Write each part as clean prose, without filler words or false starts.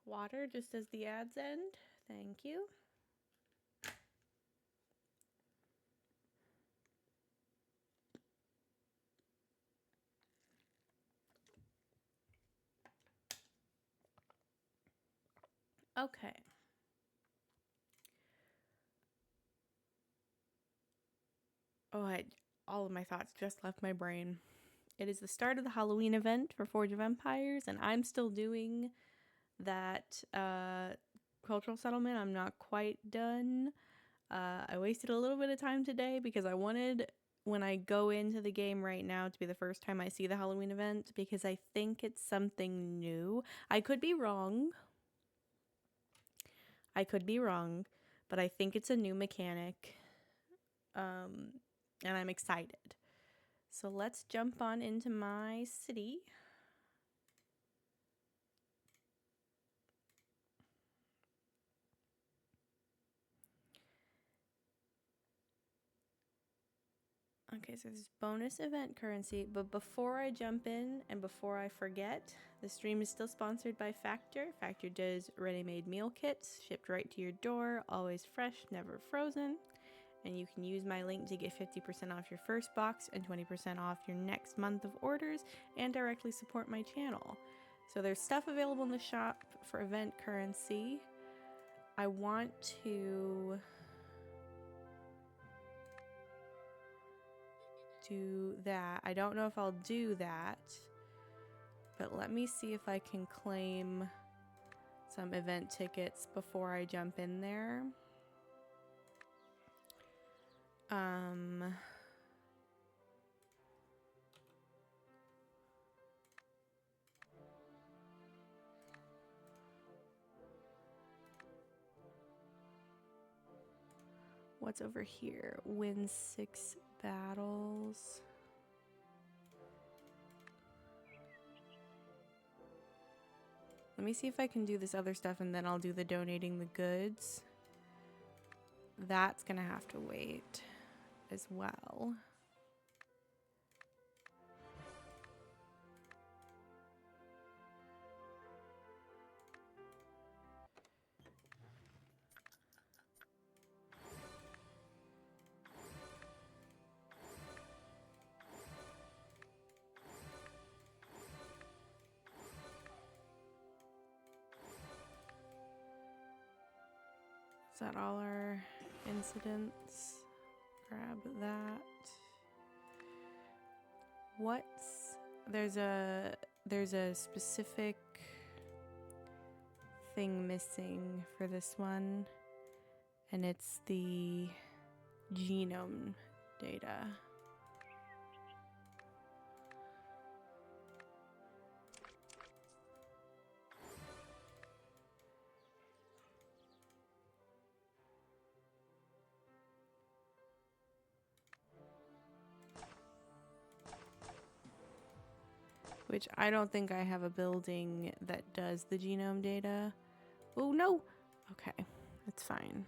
Water just as the ads end. Thank you. Okay. Oh, all of my thoughts just left my brain. It is the start of the Halloween event for Forge of Empires, and I'm still doing that cultural settlement. I'm not quite done. I wasted a little bit of time today because I wanted, when I go into the game right now, to be the first time I see the Halloween event, because I think it's something new. I could be wrong. But I think it's a new mechanic. And I'm excited. So let's jump on into my city. Okay, so there's bonus event currency, but before I jump in and before I forget, the stream is still sponsored by Factor. Factor does ready-made meal kits, shipped right to your door, always fresh, never frozen. And you can use my link to get 50% off your first box and 20% off your next month of orders and directly support my channel. So there's stuff available in the shop for event currency. I want to do that. I don't know if I'll do that, but let me see if I can claim some event tickets before I jump in there. What's over here? Win 6 battles. Let me see if I can do this other stuff and then I'll do the donating the goods. That's gonna have to wait as well. Is that all our incidents? Grab that. There's a specific thing missing for this one, and it's the genome data. Which I don't think I have a building that does the genome data. Oh, no! Okay, that's fine.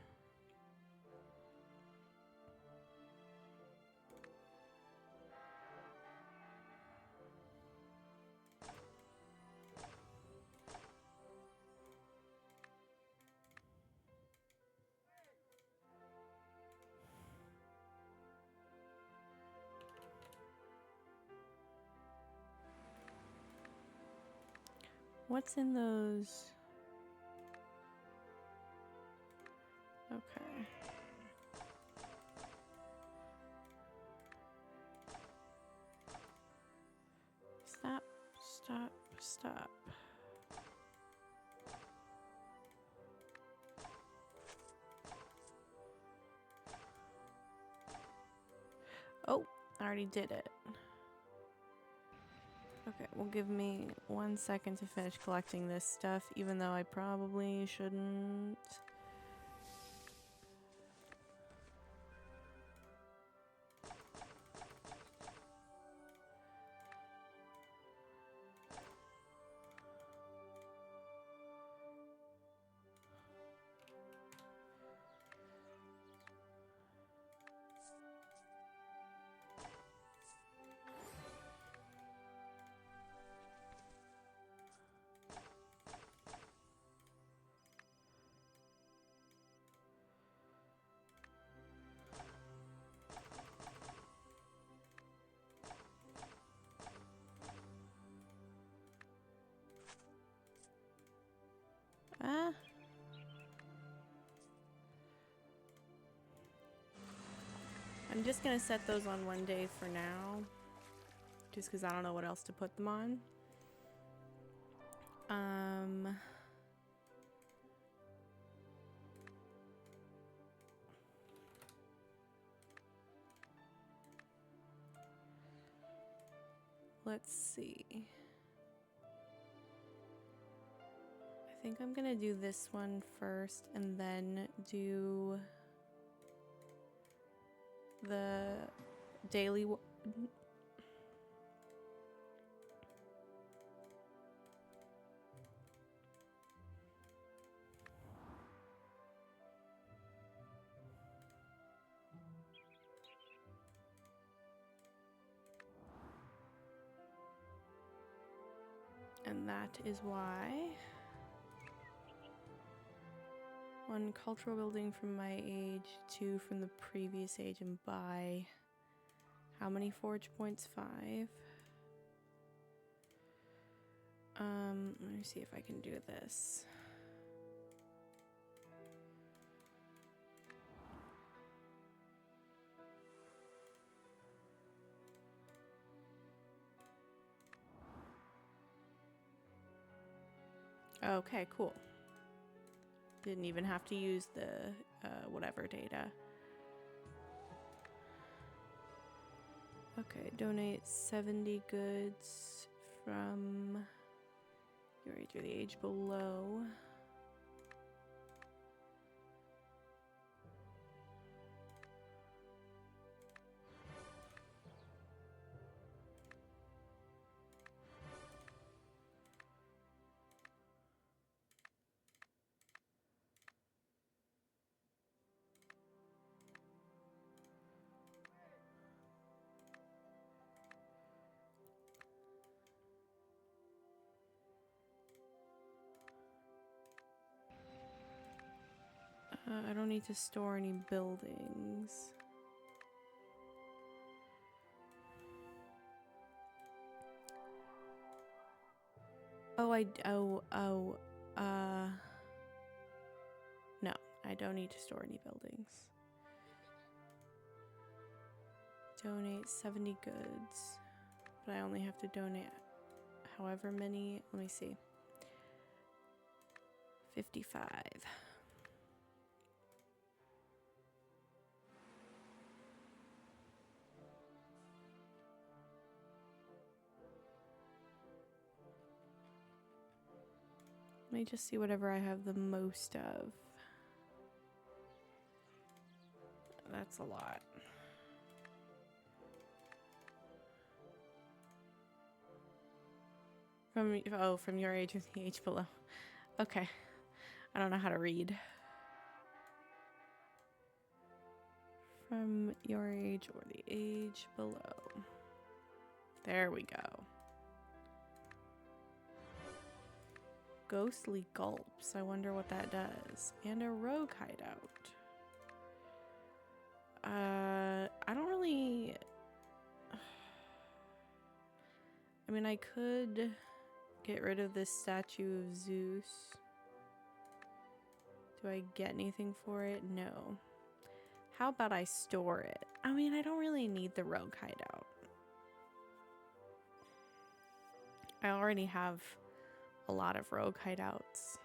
What's in those? Okay. Stop, stop, stop. Oh, I already did it. Okay, well, give me 1 second to finish collecting this stuff, even though I probably shouldn't. I'm just gonna set those on 1 day for now, just because I don't know what else to put them on. Let's see. I think I'm gonna do this one first and then do the daily one. And that is why 1 cultural building from my age, 2 from the previous age, and buy how many forge points? 5. Let me see if I can do this. Okay, cool. Didn't even have to use the whatever data. Okay, donate 70 goods from your age or the age below. I don't need to store any buildings. No, I don't need to store any buildings. Donate 70 goods, but I only have to donate however many. Let me see. 55. Let me just see whatever I have the most of. That's a lot. From your age or the age below. Okay. I don't know how to read. From your age or the age below. There we go. Ghostly gulps. I wonder what that does. And a rogue hideout. I don't really... I mean, I could get rid of this statue of Zeus. Do I get anything for it? No. How about I store it? I mean, I don't really need the rogue hideout. I already have a lot of rogue hideouts.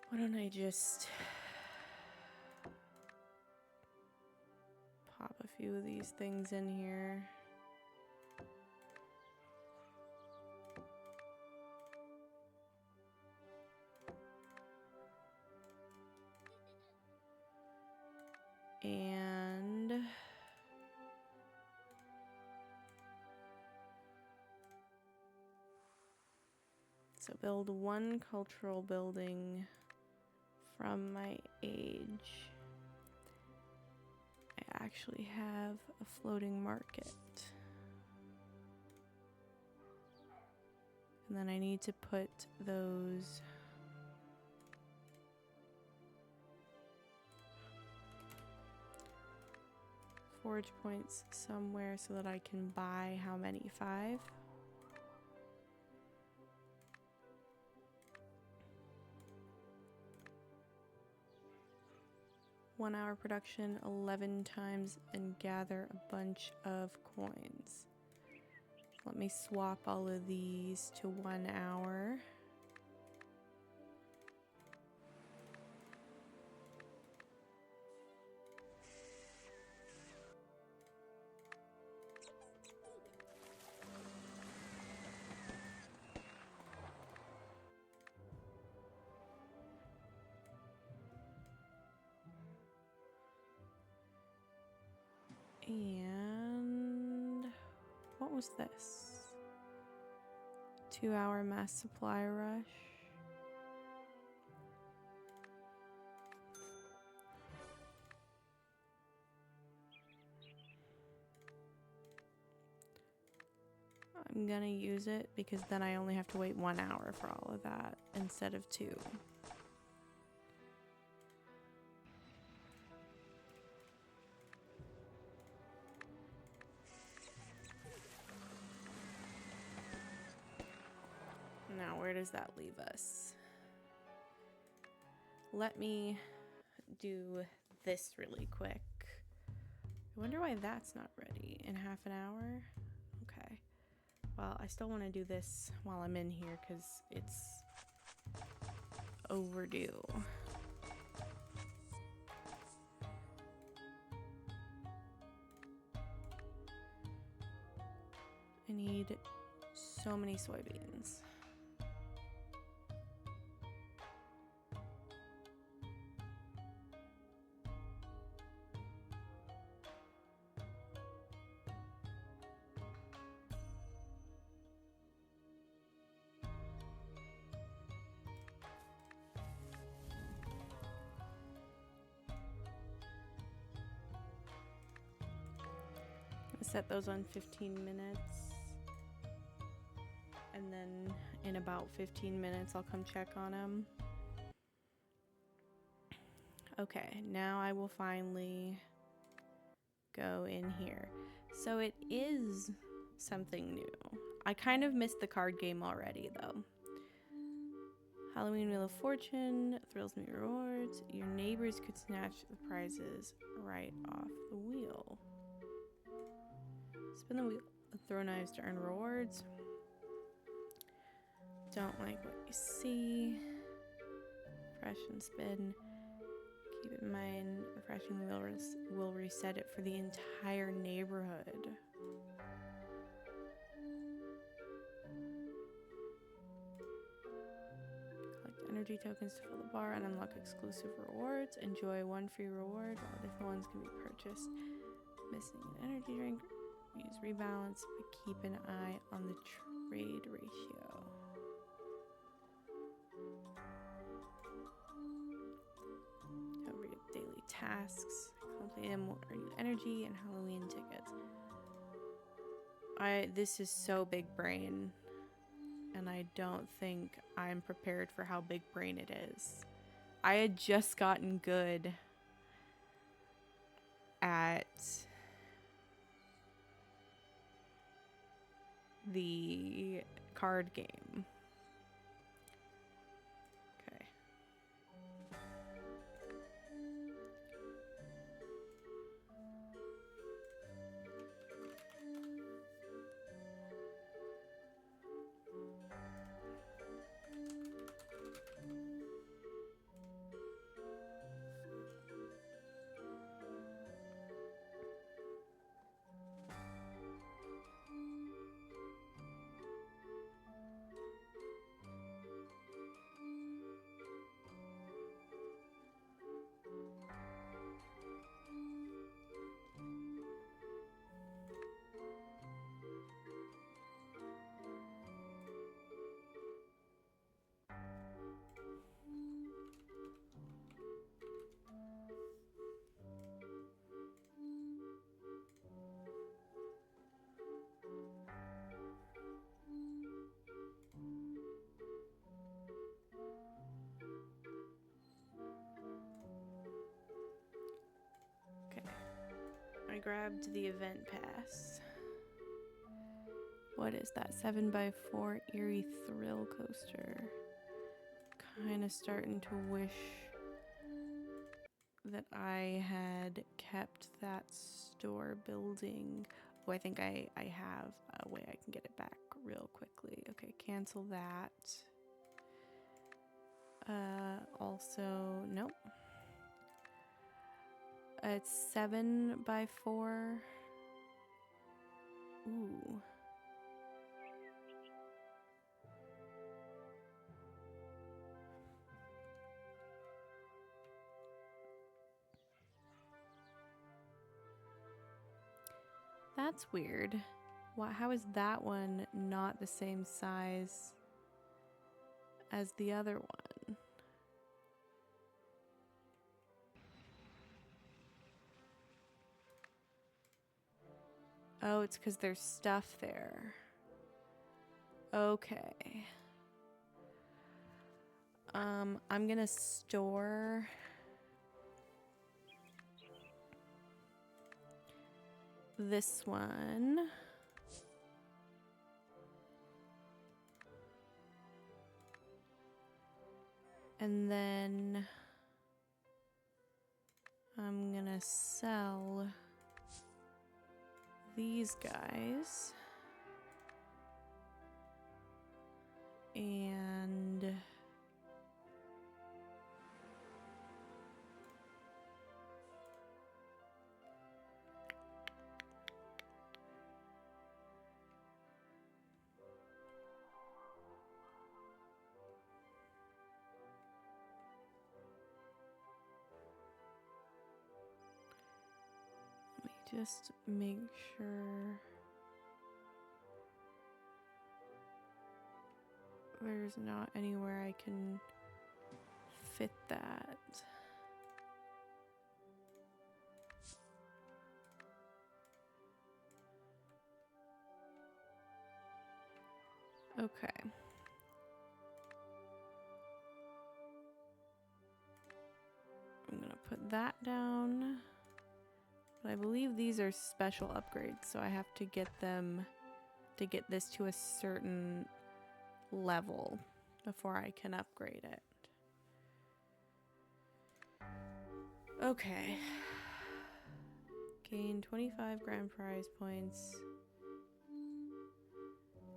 Why don't I just pop a few of these things in here? And so build 1 cultural building from my age. I actually have a floating market. And then I need to put those forge points somewhere so that I can buy how many? 5? 1 hour production 11 times and gather a bunch of coins. Let me swap all of these to 1 hour. And what was this? 2 hour mass supply rush. I'm gonna use it because then I only have to wait 1 hour for all of that instead of 2. Now, where does that leave us? Let me do this really quick. I wonder why that's not ready in half an hour. Okay. Well, I still want to do this while I'm in here because it's overdue. I need so many soybeans. Set those on 15 minutes. And then in about 15 minutes, I'll come check on them. Okay, now I will finally go in here. So it is something new. I kind of missed the card game already, though. Halloween Wheel of Fortune, Thrills Me Rewards. Your neighbors could snatch the prizes right off the wheel. Spin the wheel, throw knives to earn rewards. Don't like what you see. Refresh and spin. Keep in mind, refreshing the wheel will reset it for the entire neighborhood. Collect energy tokens to fill the bar and unlock exclusive rewards. Enjoy 1 free reward while different ones can be purchased. Missing an energy drink. Use rebalance, but keep an eye on the trade ratio. Read daily tasks. Complete them will earn you energy and Halloween tickets. This is so big brain, and I don't think I'm prepared for how big brain it is. I had just gotten good at the card game. Okay. I grabbed the event pass. What is that? 7x4 Eerie Thrill Coaster. Kind of starting to wish that I had kept that store building. Oh, I think I have a way I can get it back real quickly. Okay, cancel that. Also, nope. It's 7 by 4. Ooh. That's weird. How is that one not the same size as the other one? Oh, it's because there's stuff there. Okay. I'm gonna store this one. And then I'm gonna sell these guys. And let me just make sure there's not anywhere I can fit that. Okay. I'm gonna put that down. But I believe these are special upgrades, so I have to get them to get this to a certain level before I can upgrade it. Okay. Gain 25 grand prize points.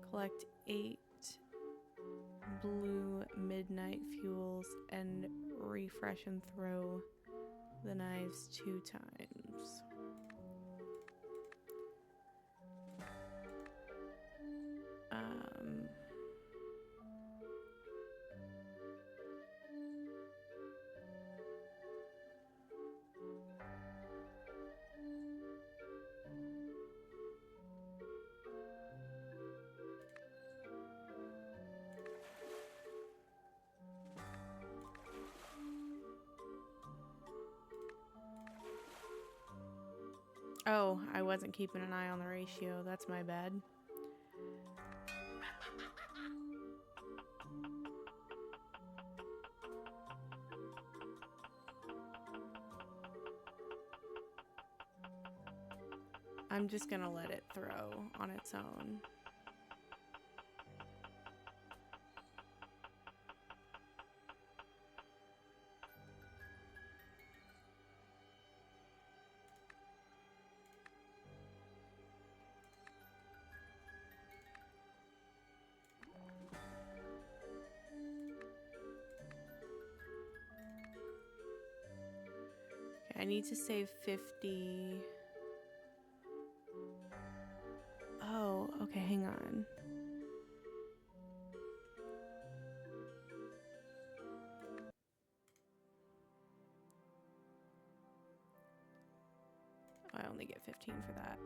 Collect 8 blue midnight fuels and refresh and throw the knives 2 times. Oh, I wasn't keeping an eye on the ratio. That's my bad. I'm just gonna let it throw on its own. Okay, I need to save 50. Oh, okay, hang on. I only get 15 for that.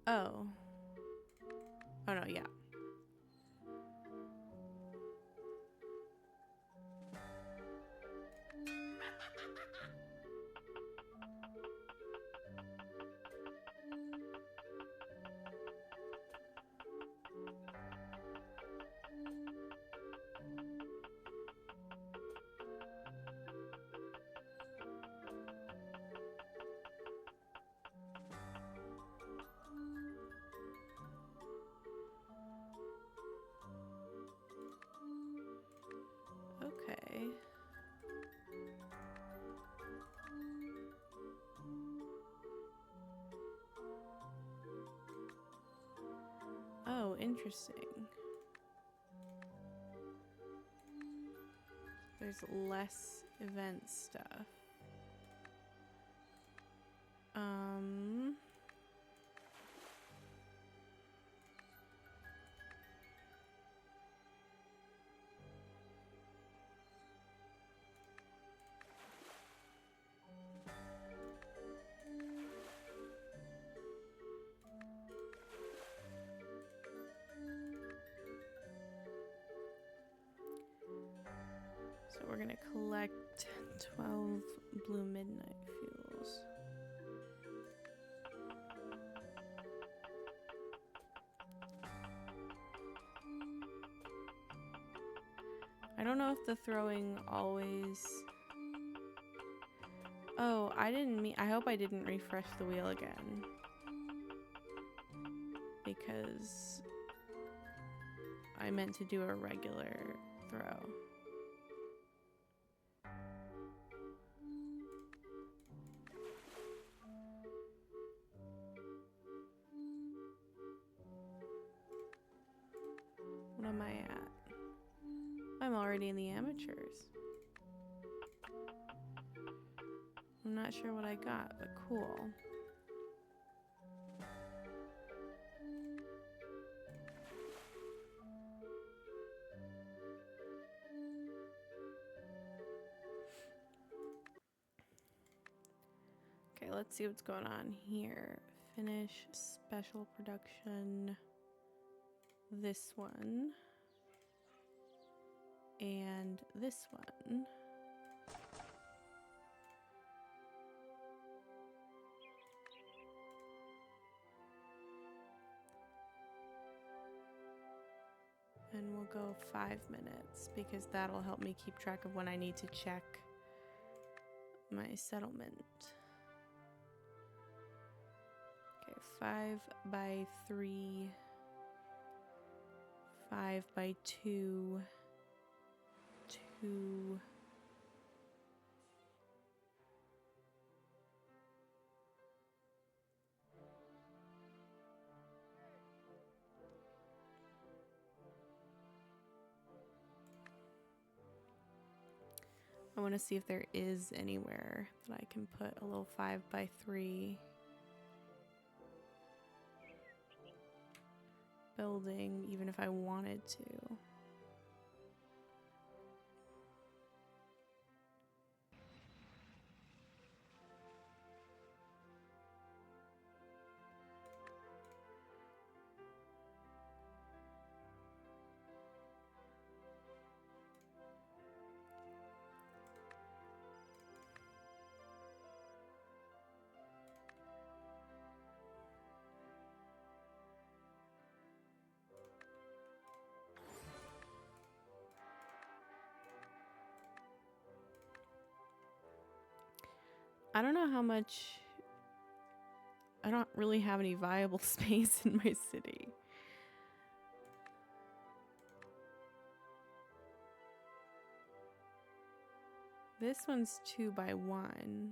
Oh. Oh no, yeah. Interesting. There's less event stuff. So we're gonna collect 12 blue midnight fuels. I don't know if the throwing always... Oh, I didn't mean... I hope I didn't refresh the wheel again. Because I meant to do a regular throw. What am I at? I'm already in the amateurs. I'm not sure what I got, but cool. Okay, let's see what's going on here. Finish special production. This one. And this one. And we'll go 5 minutes because that'll help me keep track of when I need to check my settlement. Okay, 5 by 3, 5 by 2, 2. I want to see if there is anywhere that I can put a little 5 by 3 building, even if I wanted to. I don't know how much... I don't really have any viable space in my city. This one's 2 by 1.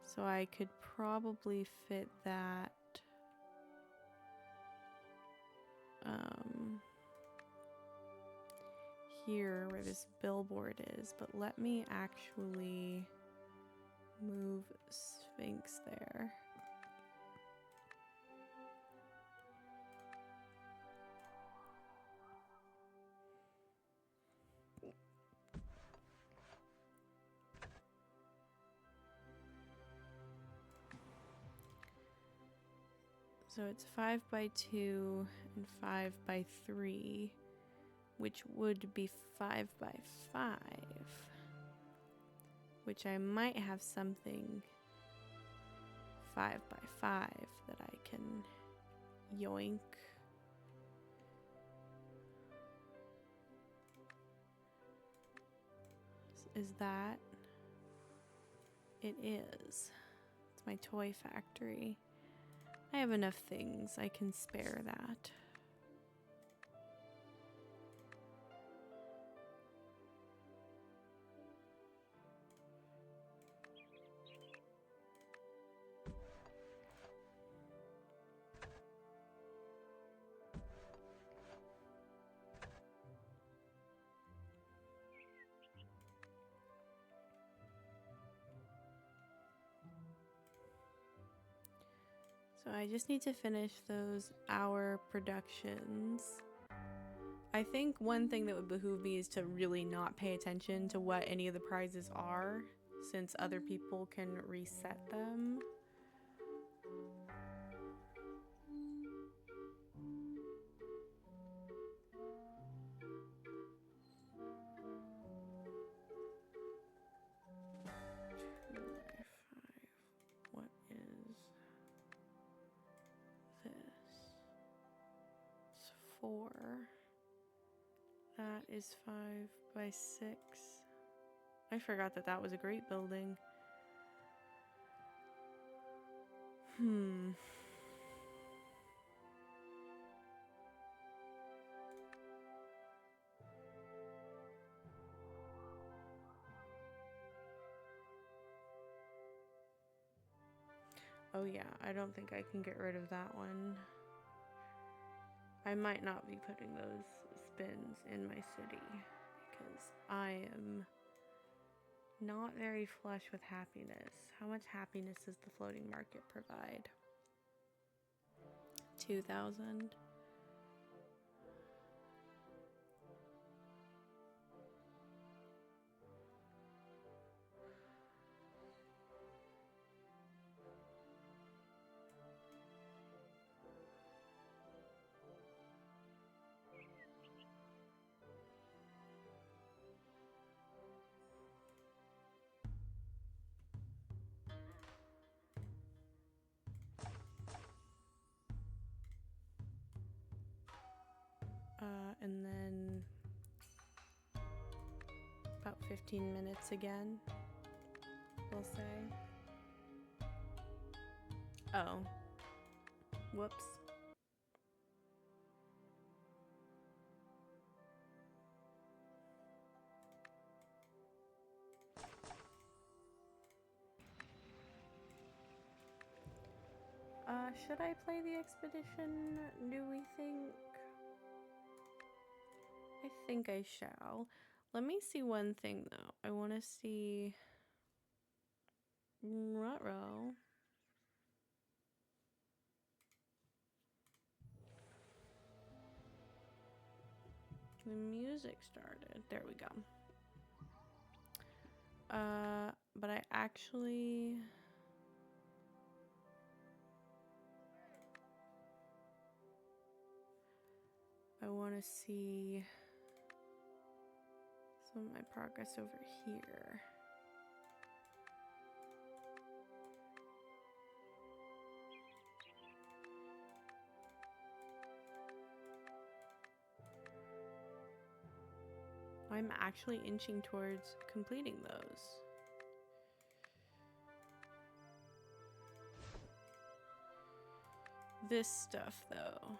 So I could probably fit that here where this billboard is, but let me actually move Sphinx there. So it's 5 by 2 and 5 by 3, which would be 5 by 5, which I might have something 5 by 5 that I can yoink. Is that? It is. It's my toy factory. I have enough things. I can spare that. So I just need to finish those hour productions. I think one thing that would behoove me is to really not pay attention to what any of the prizes are, since other people can reset them. What is this? It's 4. That is 5 by 6. I forgot that that was a great building. Oh yeah, I don't think I can get rid of that one. I might not be putting those spins in my city because I am not very flush with happiness. How much happiness does the floating market provide? 2,000. And then about 15 minutes again, we'll say. Oh, whoops. Should I play the expedition? Do we think? I think I shall. Let me see one thing though. I want to see. Ruh-roh. The music started. There we go. But I actually. I want to see some of my progress over here. I'm actually inching towards completing those. This stuff, though,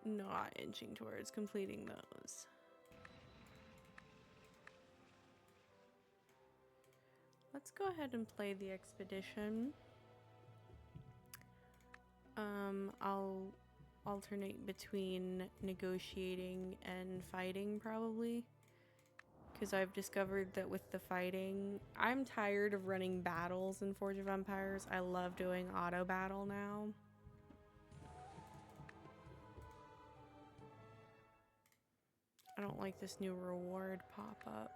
not inching towards completing those. Let's go ahead and play the expedition. I'll alternate between negotiating and fighting probably, because I've discovered that with the fighting, I'm tired of running battles in Forge of Empires. I love doing auto battle now. I don't like this new reward pop-up.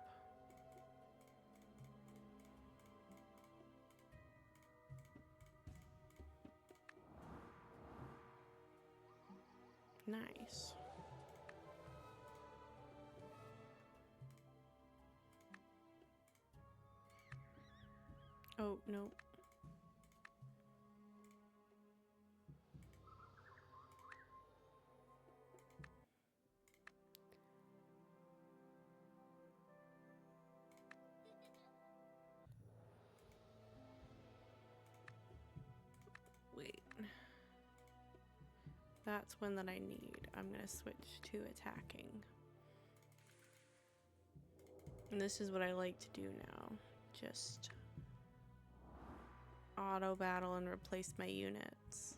Nice. Oh, no. Wait. That's one that I need. I'm gonna switch to attacking. And this is what I like to do now. Just auto battle and replace my units.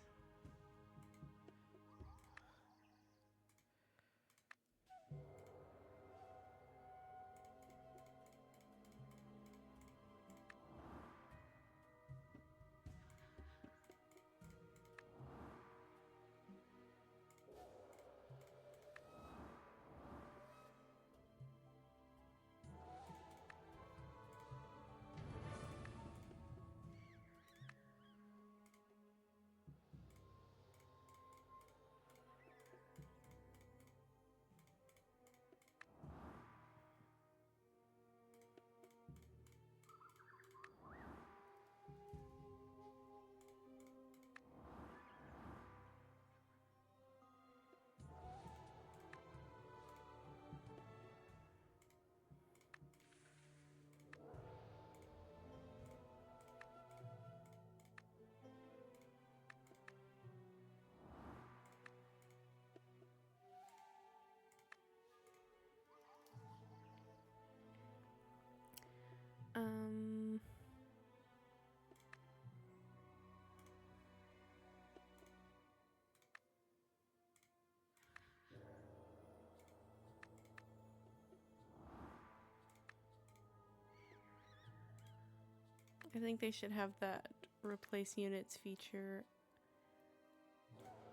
I think they should have that replace units feature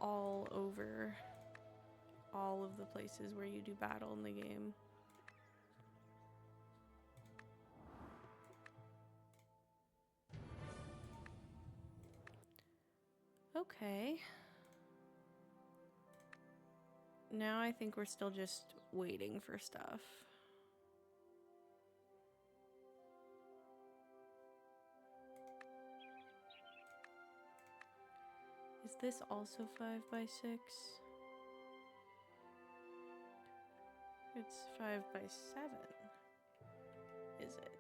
all over all of the places where you do battle in the game. Okay. Now I think we're still just waiting for stuff. Is this also 5x6? It's 5x7. Is it?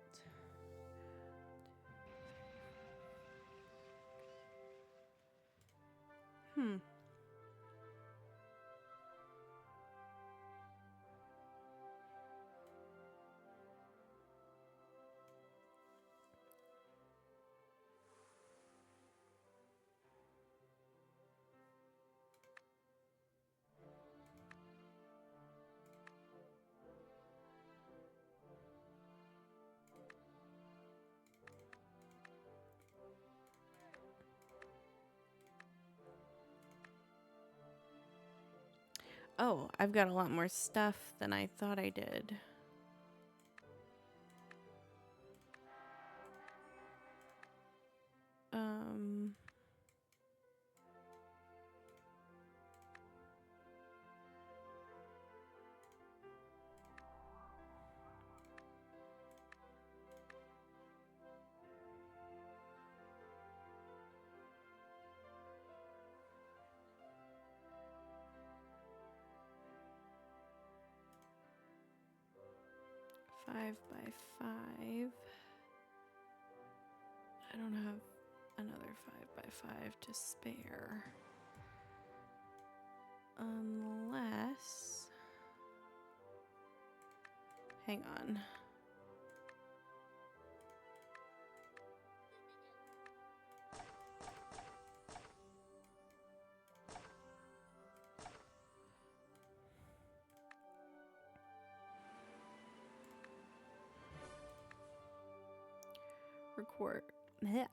Oh, I've got a lot more stuff than I thought I did. Um... 5x5. I don't have another 5x5 to spare. Unless... Hang on.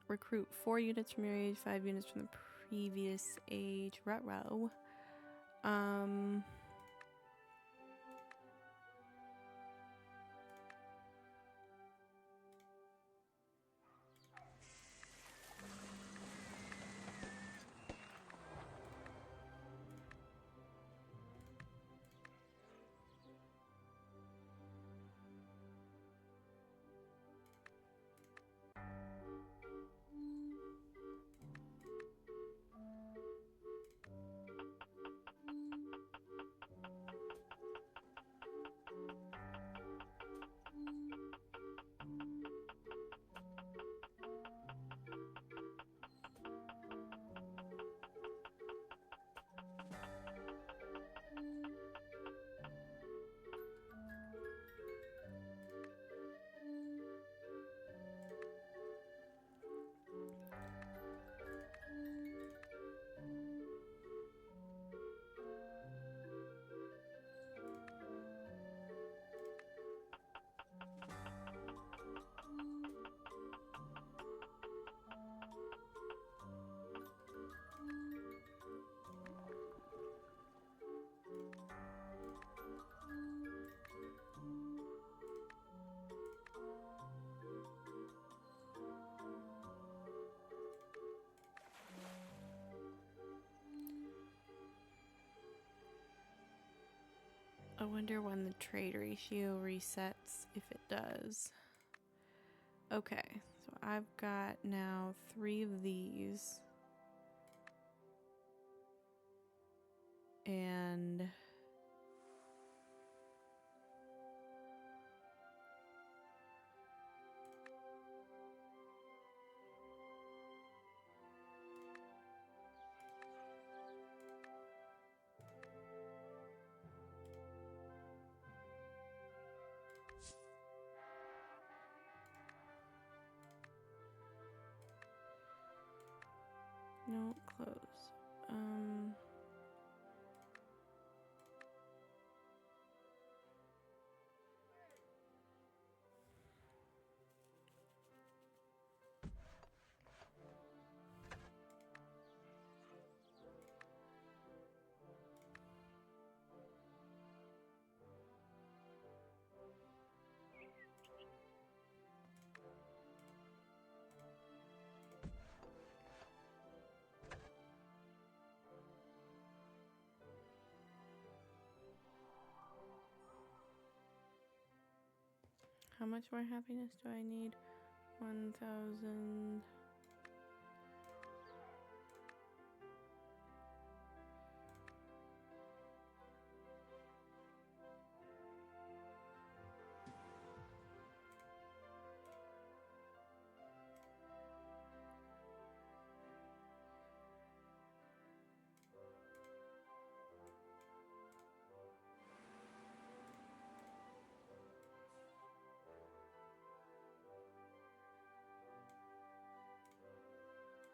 Recruit 4 units from your age, 5 units from the previous age. Ruh-roh. I wonder when the trade ratio resets, if it does. Okay, so I've got now 3 of these. And... no, close. How much more happiness do I need? 1,000.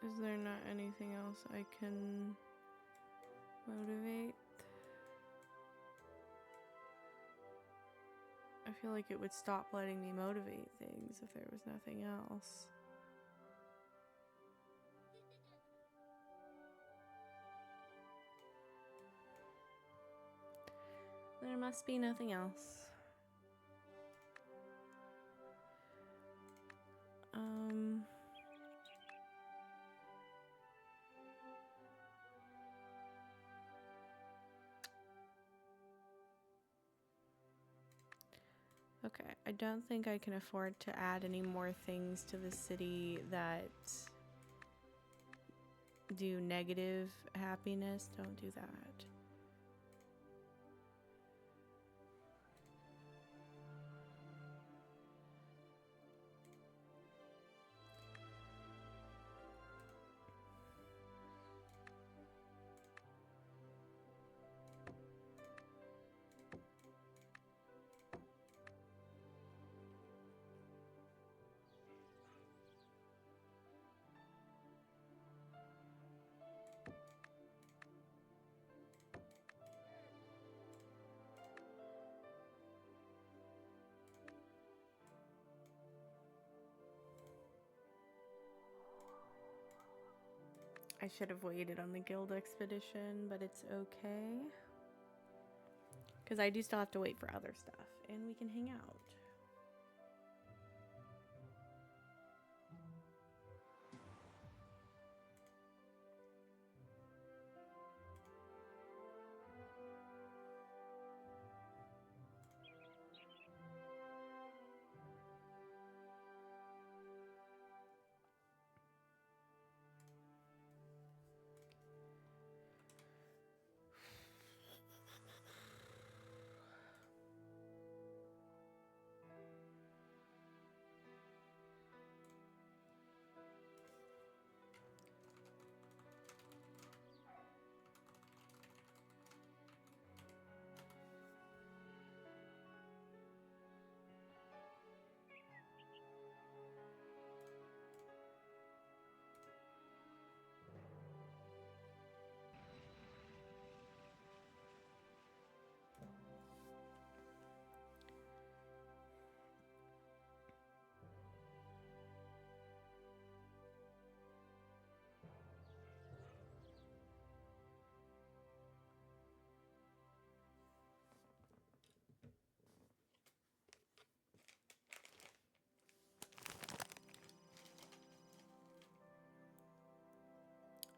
Is there not anything else I can motivate? I feel like it would stop letting me motivate things if there was nothing else. There must be nothing else. Okay, I don't think I can afford to add any more things to the city that do negative happiness. Don't do that. I should have waited on the guild expedition, but it's okay. Because I do still have to wait for other stuff, and we can hang out.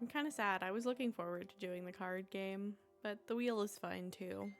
I'm kind of sad. I was looking forward to doing the card game, but the wheel is fine too.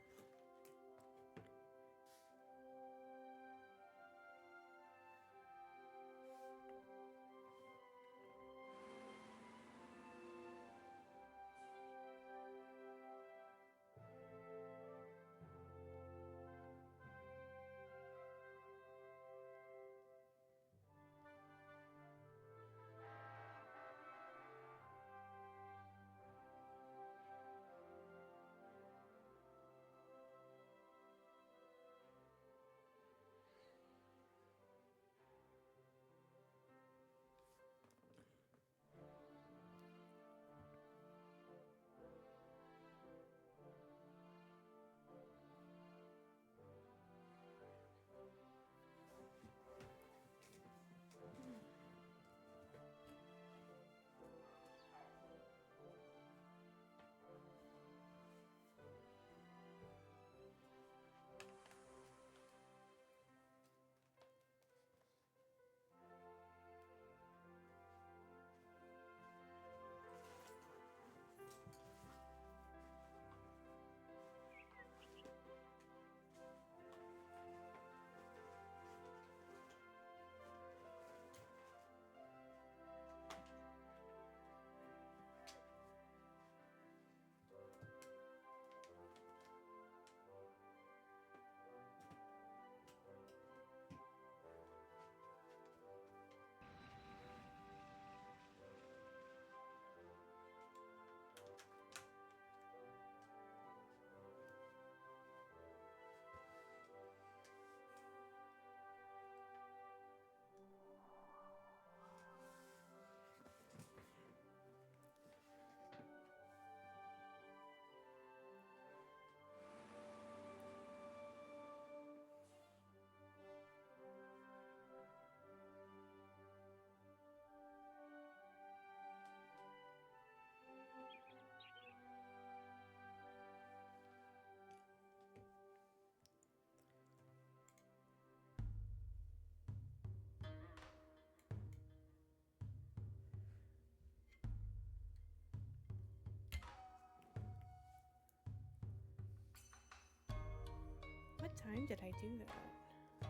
time did I do that?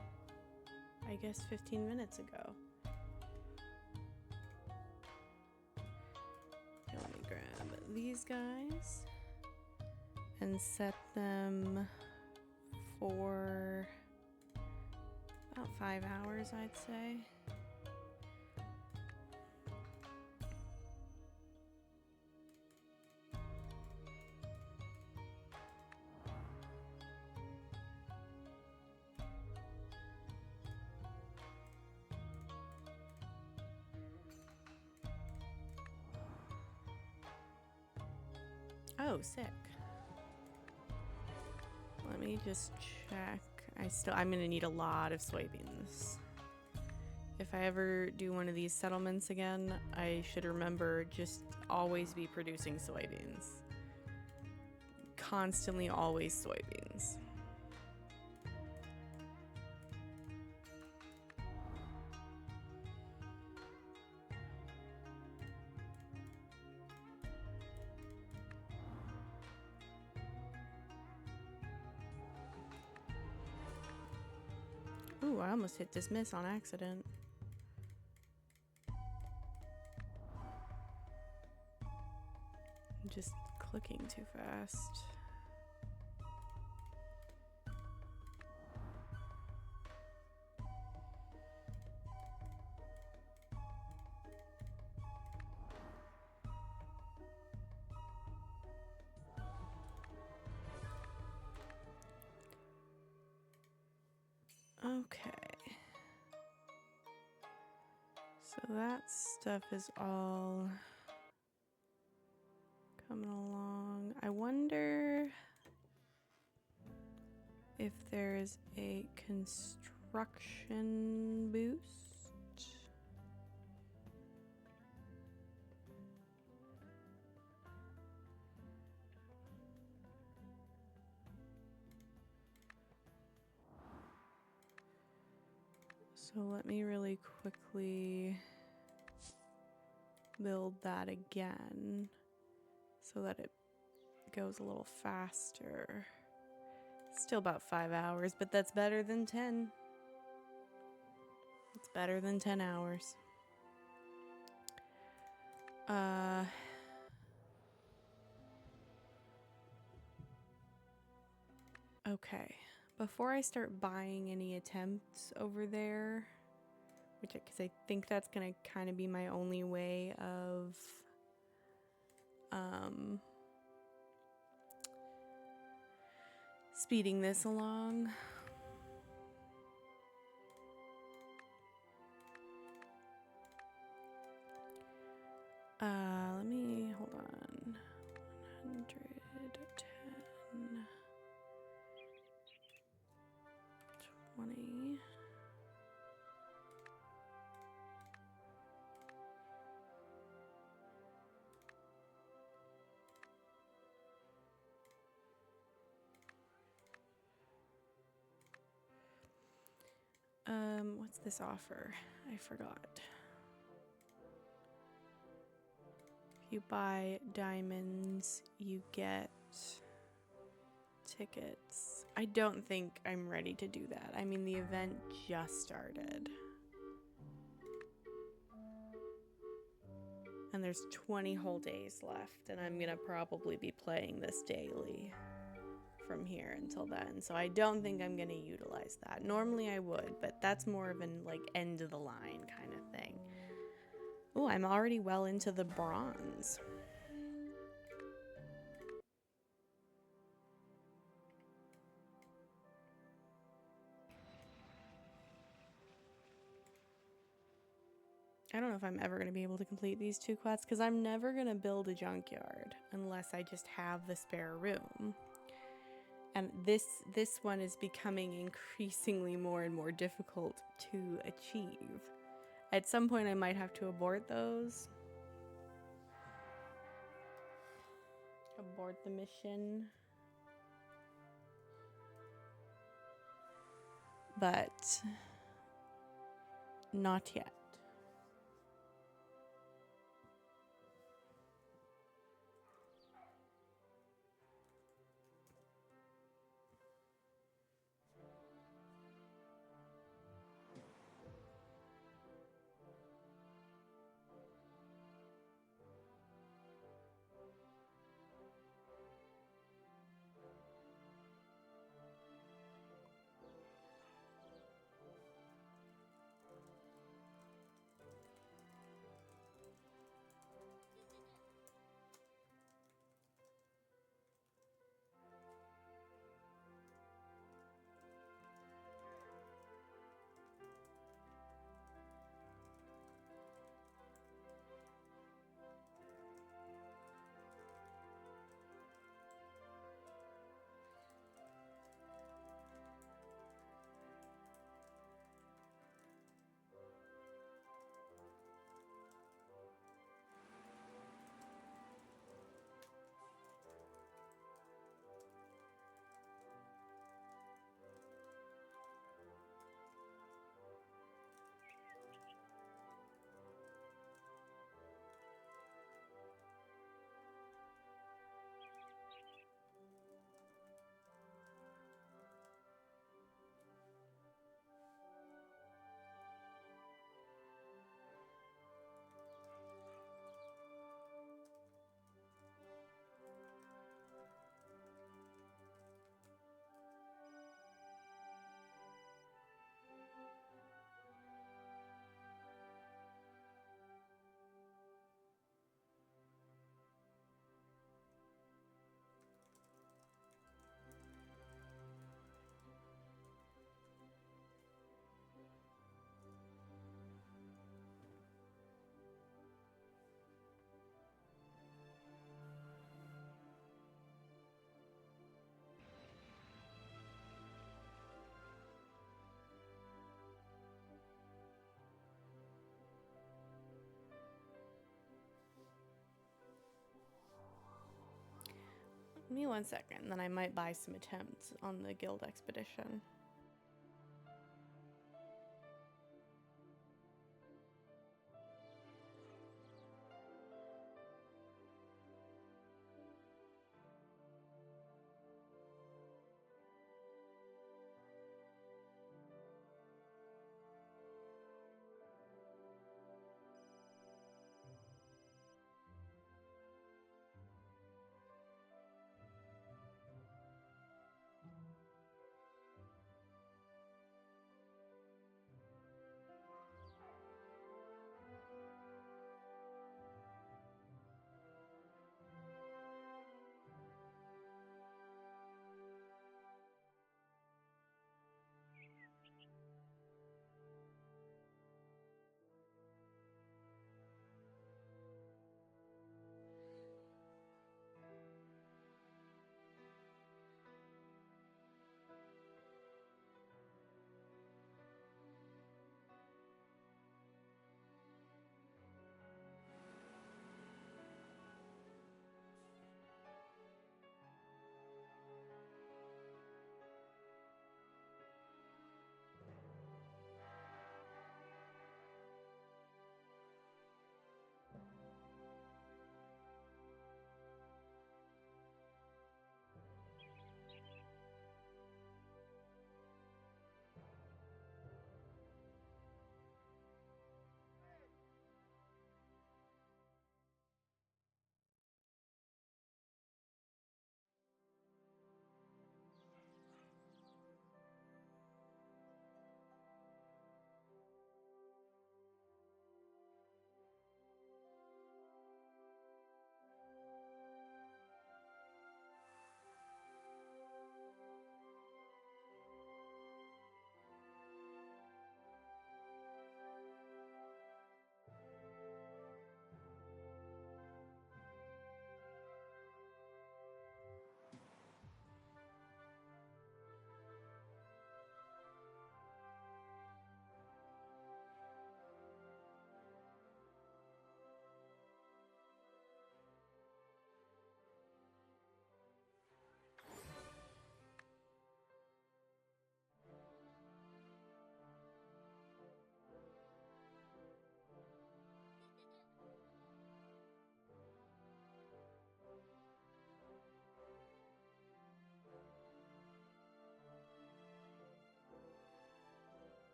I guess 15 minutes ago. Okay, let me grab these guys and set them for about 5 hours, I'd say. Oh, sick. Let me just check. I'm gonna need a lot of soybeans. If I ever do one of these settlements again, I should remember just always be producing soybeans. Constantly always soybeans. Ooh, I almost hit dismiss on accident. I'm just clicking too fast. Okay. So that stuff is all coming along. I wonder if there's a construction boost. So let me really quickly build that again so that it goes a little faster. Still about 5 hours, but that's better than 10. It's better than 10 hours. Okay. Before I start buying any attempts over there, because I think that's gonna kind of be my only way of speeding this along. Let me hold on. 110, 20. What's this offer? I forgot. If you buy diamonds, you get tickets. I don't think I'm ready to do that. I mean, the event just started. And there's 20 whole days left, and I'm gonna probably be playing this daily from here until then. So I don't think I'm gonna utilize that. Normally I would, but that's more of an like end of the line kind of thing. Oh, I'm already well into the bronze. I don't know if I'm ever going to be able to complete these 2 quests because I'm never going to build a junkyard unless I just have the spare room. And this one is becoming increasingly more and more difficult to achieve. At some point I might have to abort those. Abort the mission. But not yet. Give me 1 second, then I might buy some attempts on the guild expedition.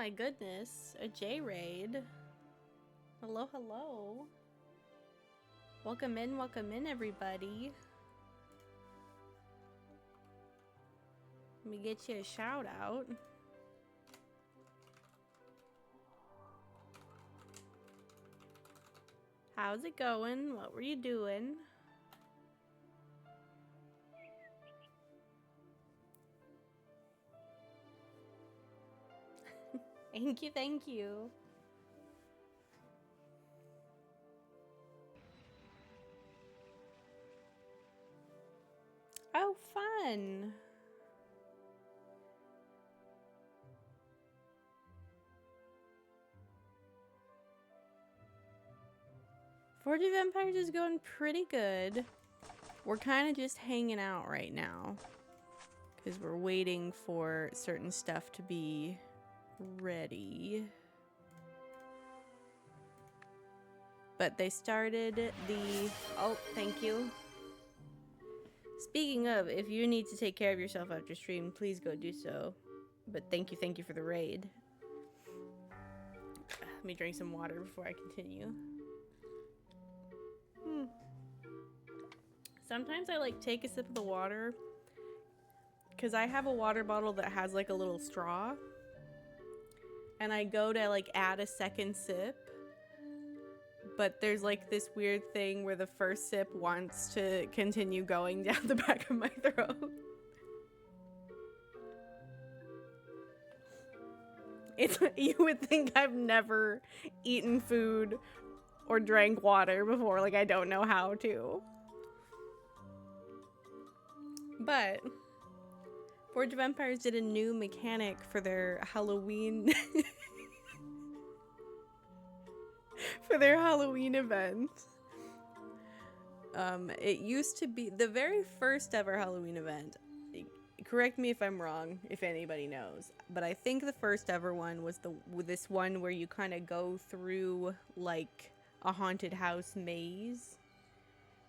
my goodness. A J-Raid. Hello, hello. Welcome in, everybody. Let me get you a shout out. How's it going? What were you doing? Thank you, thank you. Oh, fun. Forge of Empires is going pretty good. We're kind of just hanging out right now because we're waiting for certain stuff to be ready. But they started the... Oh, thank you. Speaking of, if you need to take care of yourself after stream, please go do so. But thank you for the raid. Let me drink some water before I continue. Sometimes I like take a sip of the water because I have a water bottle that has like a little straw, and I go to like add a second sip, but there's like this weird thing where the first sip wants to continue going down the back of my throat. You would think I've never eaten food or drank water before, like I don't know how to. But Forge of Empires did a new mechanic for their Halloween for their Halloween event. It used to be the very first ever Halloween event. Correct me if I'm wrong, if anybody knows, but I think the first ever one was this one where you kind of go through like a haunted house maze,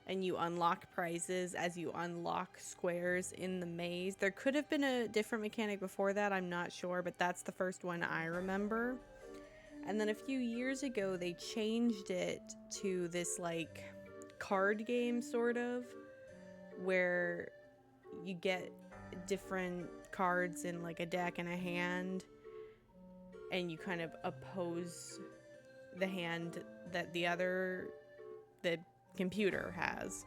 and you unlock prizes as you unlock squares in the maze. There could have been a different mechanic before that, I'm not sure, but that's the first one I remember. And then a few years ago, they changed it to this like card game sort of, where you get different cards in like a deck and a hand, and you kind of oppose the hand that the computer has.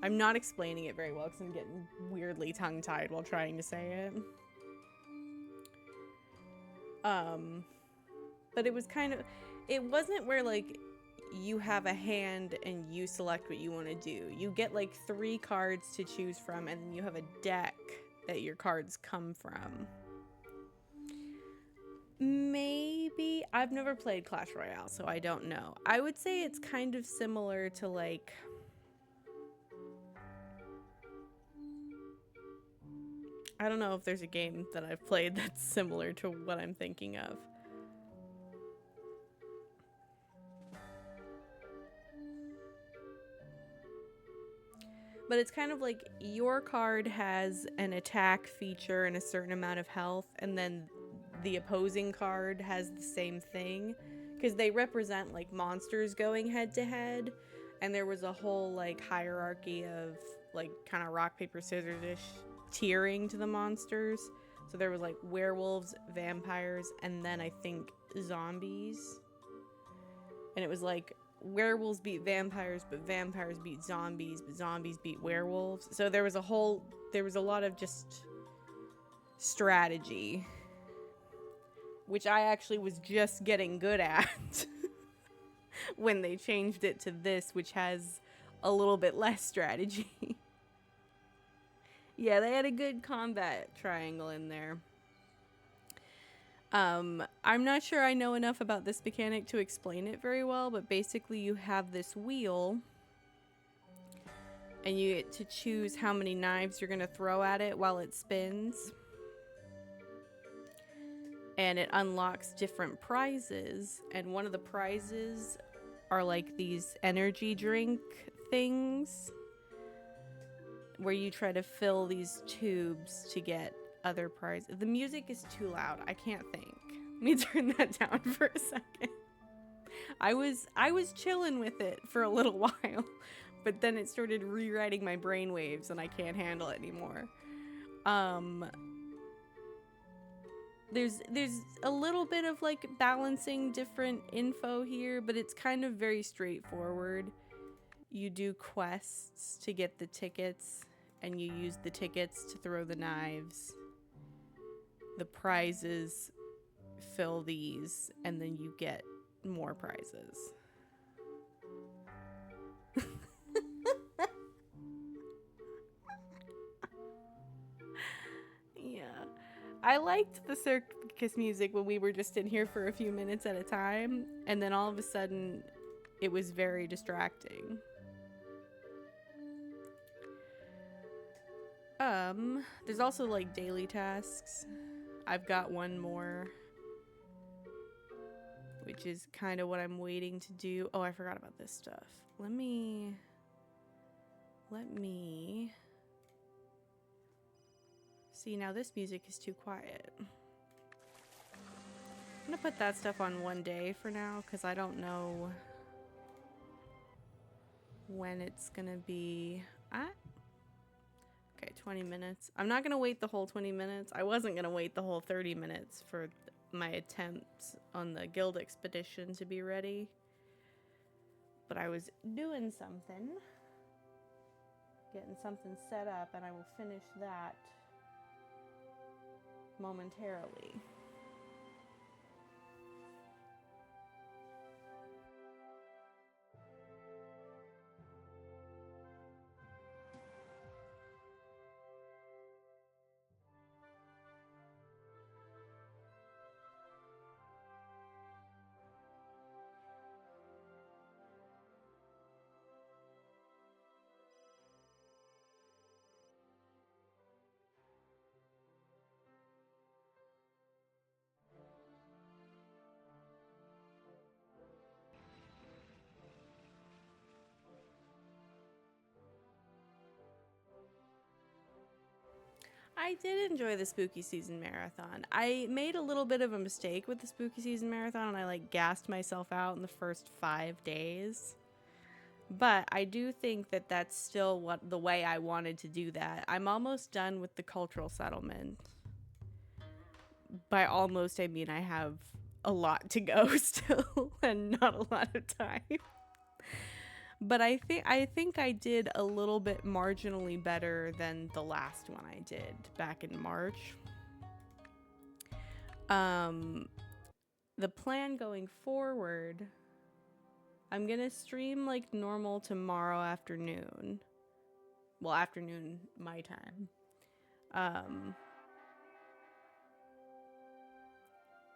I'm not explaining it very well because I'm getting weirdly tongue-tied while trying to say it. But it was kind of, it wasn't where like you have a hand and you select what you want to do. You get like 3 cards to choose from, and then you have a deck that your cards come from. Maybe. I've never played Clash Royale, so I don't know. I would say it's kind of similar to like... I don't know if there's a game that I've played that's similar to what I'm thinking of. But it's kind of like your card has an attack feature and a certain amount of health, and then the opposing card has the same thing, because they represent like monsters going head to head, and there was a whole like hierarchy of like kind of rock paper scissors-ish tiering to the monsters. So there was like werewolves, vampires, and then I think zombies, and it was like werewolves beat vampires, but vampires beat zombies, but zombies beat werewolves. So there was a lot of just strategy, which I actually was just getting good at when they changed it to this, which has a little bit less strategy. Yeah, they had a good combat triangle in there. I'm not sure I know enough about this mechanic to explain it very well, but basically you have this wheel, and you get to choose how many knives you're going to throw at it while it spins. And it unlocks different prizes, and one of the prizes are like these energy drink things where you try to fill these tubes to get other prizes. The music is too loud. I can't think. Let me turn that down for a second. I was chilling with it for a little while, but then it started rewriting my brainwaves and I can't handle it anymore. There's a little bit of like balancing different info here, but it's kind of very straightforward. You do quests to get the tickets, and you use the tickets to throw the knives. The prizes fill these, and then you get more prizes. Yeah. I liked the circus music when we were just in here for a few minutes at a time, and then all of a sudden it was very distracting. There's also like daily tasks. I've got one more, which is kind of what I'm waiting to do. Oh, I forgot about this stuff. Let me see, now this music is too quiet. I'm gonna put that stuff on one day for now, because I don't know when it's gonna be at. Okay, 20 minutes. I'm not gonna wait the whole 20 minutes. I wasn't gonna wait the whole 30 minutes for my attempt on the guild expedition to be ready. But I was doing something. Getting something set up, and I will finish that momentarily. I did enjoy the Spooky Season Marathon. I made a little bit of a mistake with the Spooky Season Marathon, and I like gassed myself out in the first 5 days. But I do think that that's still the way I wanted to do that. I'm almost done with the cultural settlement. By almost, I mean I have a lot to go still and not a lot of time. But I think I did a little bit marginally better than the last one I did back in March. The plan going forward, I'm gonna stream like normal tomorrow afternoon. Well, afternoon my time.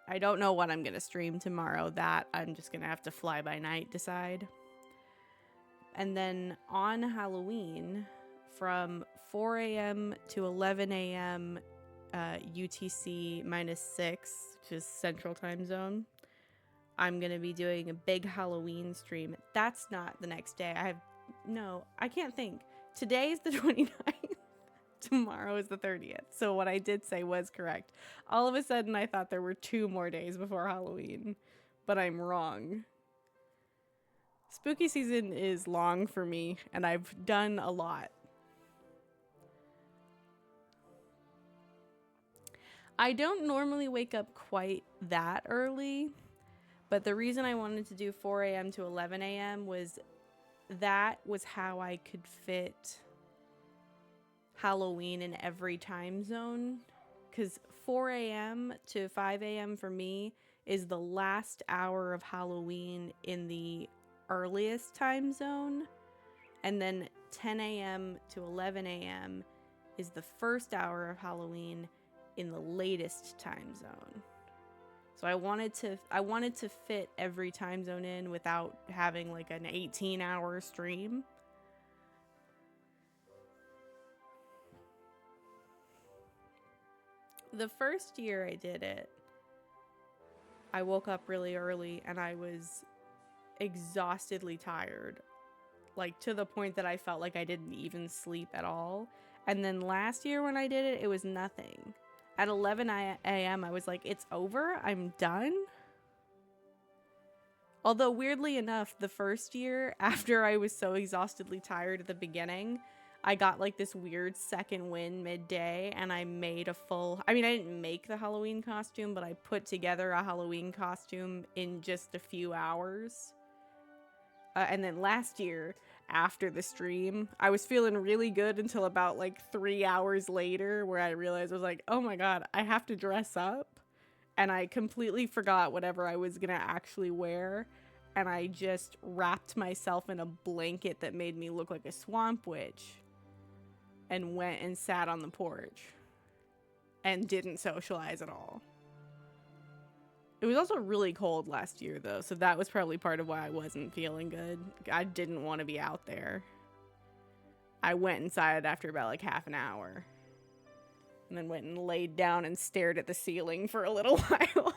I don't know what I'm gonna stream tomorrow. That I'm just gonna have to fly by night decide. And then on Halloween, from 4 a.m. to 11 a.m. UTC -6, which is Central Time Zone, I'm going to be doing a big Halloween stream. That's not the next day. I can't think. Today is the 29th. Tomorrow is the 30th. So what I did say was correct. All of a sudden, I thought there were 2 more days before Halloween, but I'm wrong. Spooky season is long for me, and I've done a lot. I don't normally wake up quite that early, but the reason I wanted to do 4 a.m. to 11 a.m. was that was how I could fit Halloween in every time zone. Because 4 a.m. to 5 a.m. for me is the last hour of Halloween in the earliest time zone, and then 10 a.m. to 11 a.m. is the first hour of Halloween in the latest time zone. So I wanted to fit every time zone in without having like an 18-hour stream. The first year I did it, I woke up really early and I was exhaustedly tired, like to the point that I felt like I didn't even sleep at all. And then last year when I did it, it was nothing. At 11 a.m., I was like, it's over? I'm done? Although, weirdly enough, the first year, after I was so exhaustedly tired at the beginning, I got like this weird second wind midday and I made a full... I mean, I didn't make the Halloween costume, but I put together a Halloween costume in just a few hours. And then last year, after the stream, I was feeling really good until about like 3 hours later, where I realized I was like, oh my god, I have to dress up. And I completely forgot whatever I was gonna actually wear. And I just wrapped myself in a blanket that made me look like a swamp witch. And went and sat on the porch. And didn't socialize at all. It was also really cold last year, though, so that was probably part of why I wasn't feeling good. I didn't want to be out there. I went inside after about like half an hour. And then went and laid down and stared at the ceiling for a little while.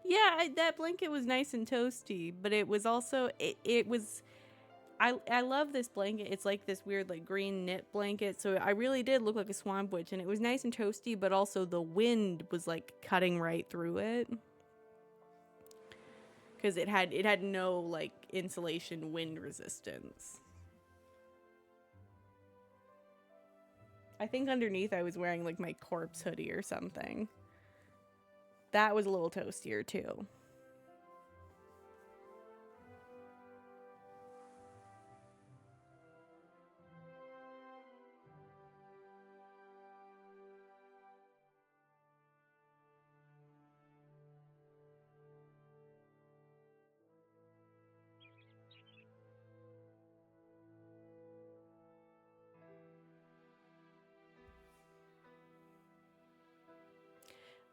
Yeah, that blanket was nice and toasty, but it was also, it was... I love this blanket. It's like this weird like green knit blanket. So I really did look like a swamp witch, and it was nice and toasty, but also the wind was like cutting right through it. Cuz it had no like insulation wind resistance. I think underneath I was wearing like my corpse hoodie or something. That was a little toastier too.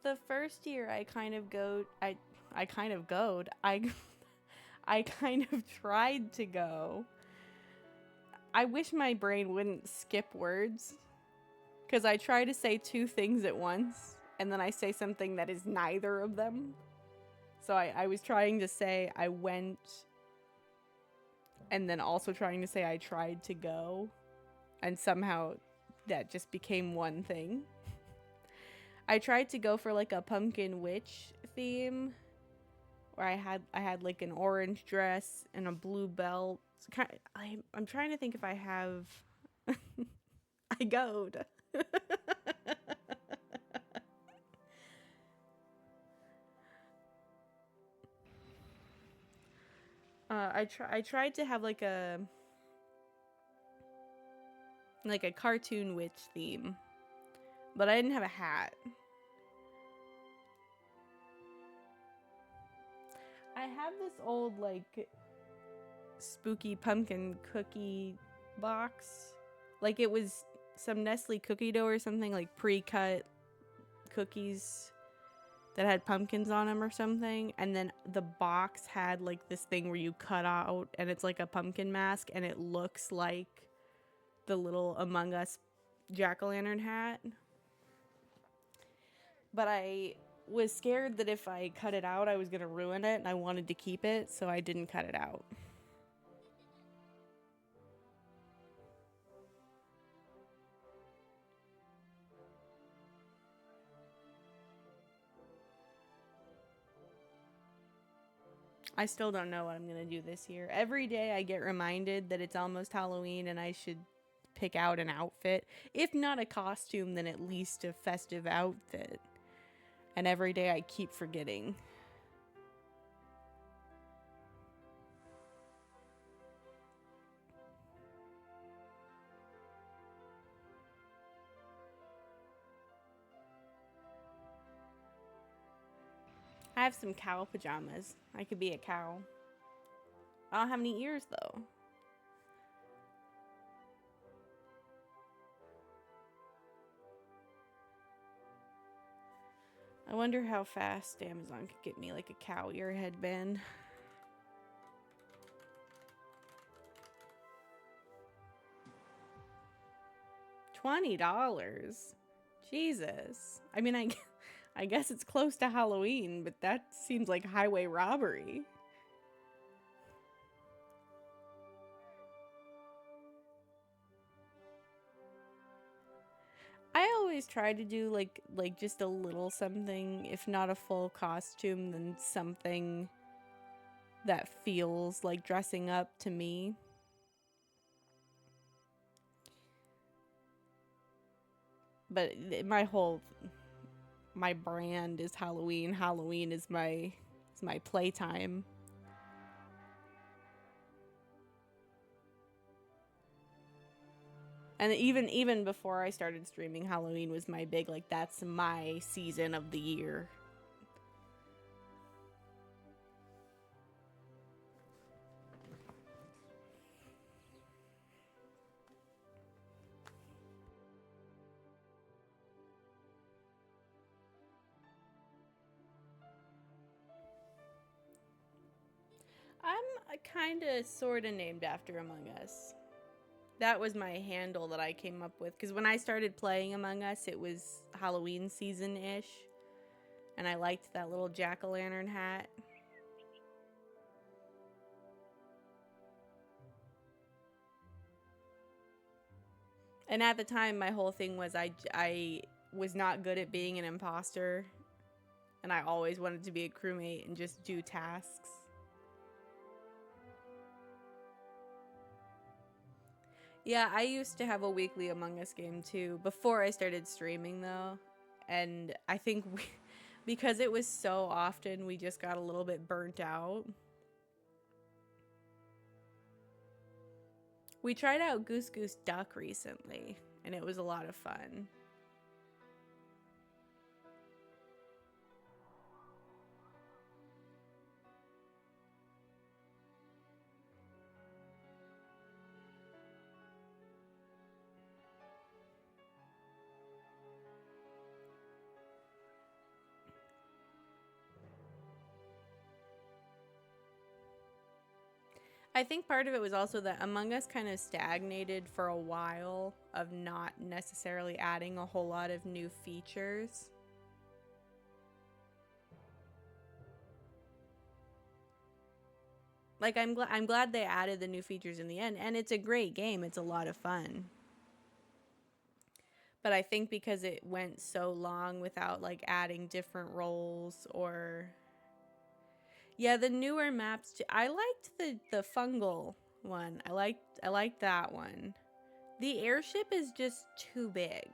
The first year I kind of I kind of tried to go. I wish my brain wouldn't skip words, because I try to say two things at once and then I say something that is neither of them. So I was trying to say I went, and then also trying to say I tried to go, and somehow that just became one thing. I tried to go for like a pumpkin witch theme, where I had like an orange dress and a blue belt. I'm trying to think if I have. I goed. I tried to have like a cartoon witch theme, but I didn't have a hat. I have this old like spooky pumpkin cookie box. Like it was some Nestle cookie dough or something, like pre-cut cookies that had pumpkins on them or something, and then the box had like this thing where you cut out and it's like a pumpkin mask and it looks like the little Among Us jack-o'-lantern hat. But I was scared that if I cut it out I was gonna ruin it, and I wanted to keep it, so I didn't cut it out. I still don't know what I'm gonna do this year. Every day I get reminded that it's almost Halloween and I should pick out an outfit. If not a costume, then at least a festive outfit. And every day I keep forgetting. I have some cow pajamas. I could be a cow. I don't have any ears though. I wonder how fast Amazon could get me like a cow ear headband. $20. Jesus. I mean, I guess it's close to Halloween, but that seems like highway robbery. I always try to do like just a little something, if not a full costume, then something that feels like dressing up to me. But my brand is Halloween. Halloween is my playtime. And even before I started streaming, Halloween was my big, like, that's my season of the year. I'm kind of sort of named after Among Us. That was my handle that I came up with, because when I started playing Among Us, it was Halloween season-ish, and I liked that little jack-o'-lantern hat. And at the time, my whole thing was I was not good at being an imposter, and I always wanted to be a crewmate and just do tasks. Yeah, I used to have a weekly Among Us game too, before I started streaming though. And I think because it was so often, we just got a little bit burnt out. We tried out Goose Goose Duck recently, and it was a lot of fun. I think part of it was also that Among Us kind of stagnated for a while of not necessarily adding a whole lot of new features. Like, I'm glad they added the new features in the end, and it's a great game. It's a lot of fun. But I think because it went so long without like adding different roles, or yeah, the newer maps too. I liked the fungal one. I liked that one. The airship is just too big.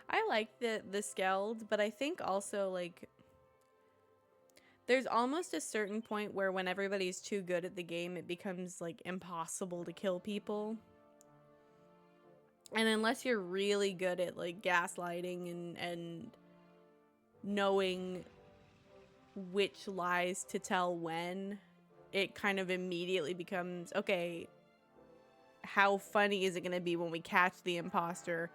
I like the Skeld, but I think also like there's almost a certain point where when everybody's too good at the game, it becomes like impossible to kill people. And unless you're really good at like gaslighting and knowing which lies to tell when, it kind of immediately becomes, okay, how funny is it going to be when we catch the imposter,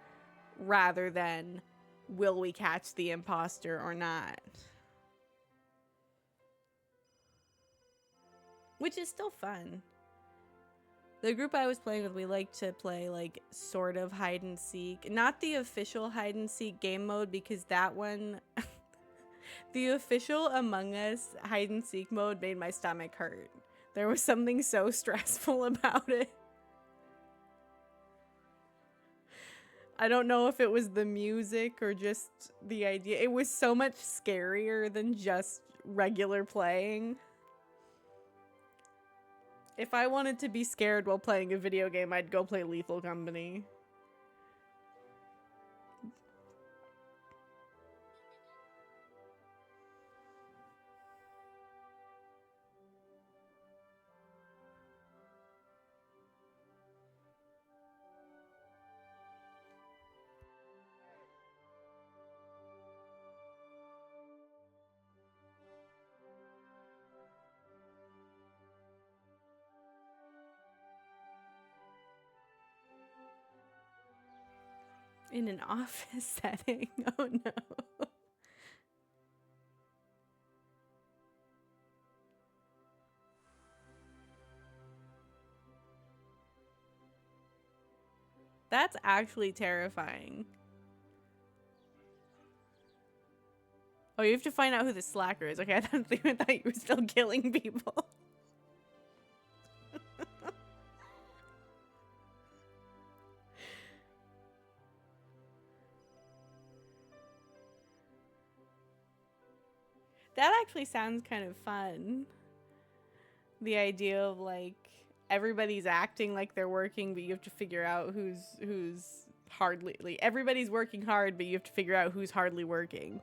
rather than will we catch the imposter or not. Which is still fun. The group I was playing with, we like to play like sort of hide and seek. Not the official hide and seek game mode, because that one the official Among Us hide and seek mode made my stomach hurt. There was something so stressful about it. I don't know if it was the music or just the idea. It was so much scarier than just regular playing. If I wanted to be scared while playing a video game, I'd go play Lethal Company. In an office setting? Oh no. That's actually terrifying. Oh, you have to find out who the slacker is. Okay, I thought you were still killing people. That actually sounds kind of fun. The idea of like everybody's acting like they're working, but you have to figure out who's hardly, like everybody's working hard, but you have to figure out who's hardly working.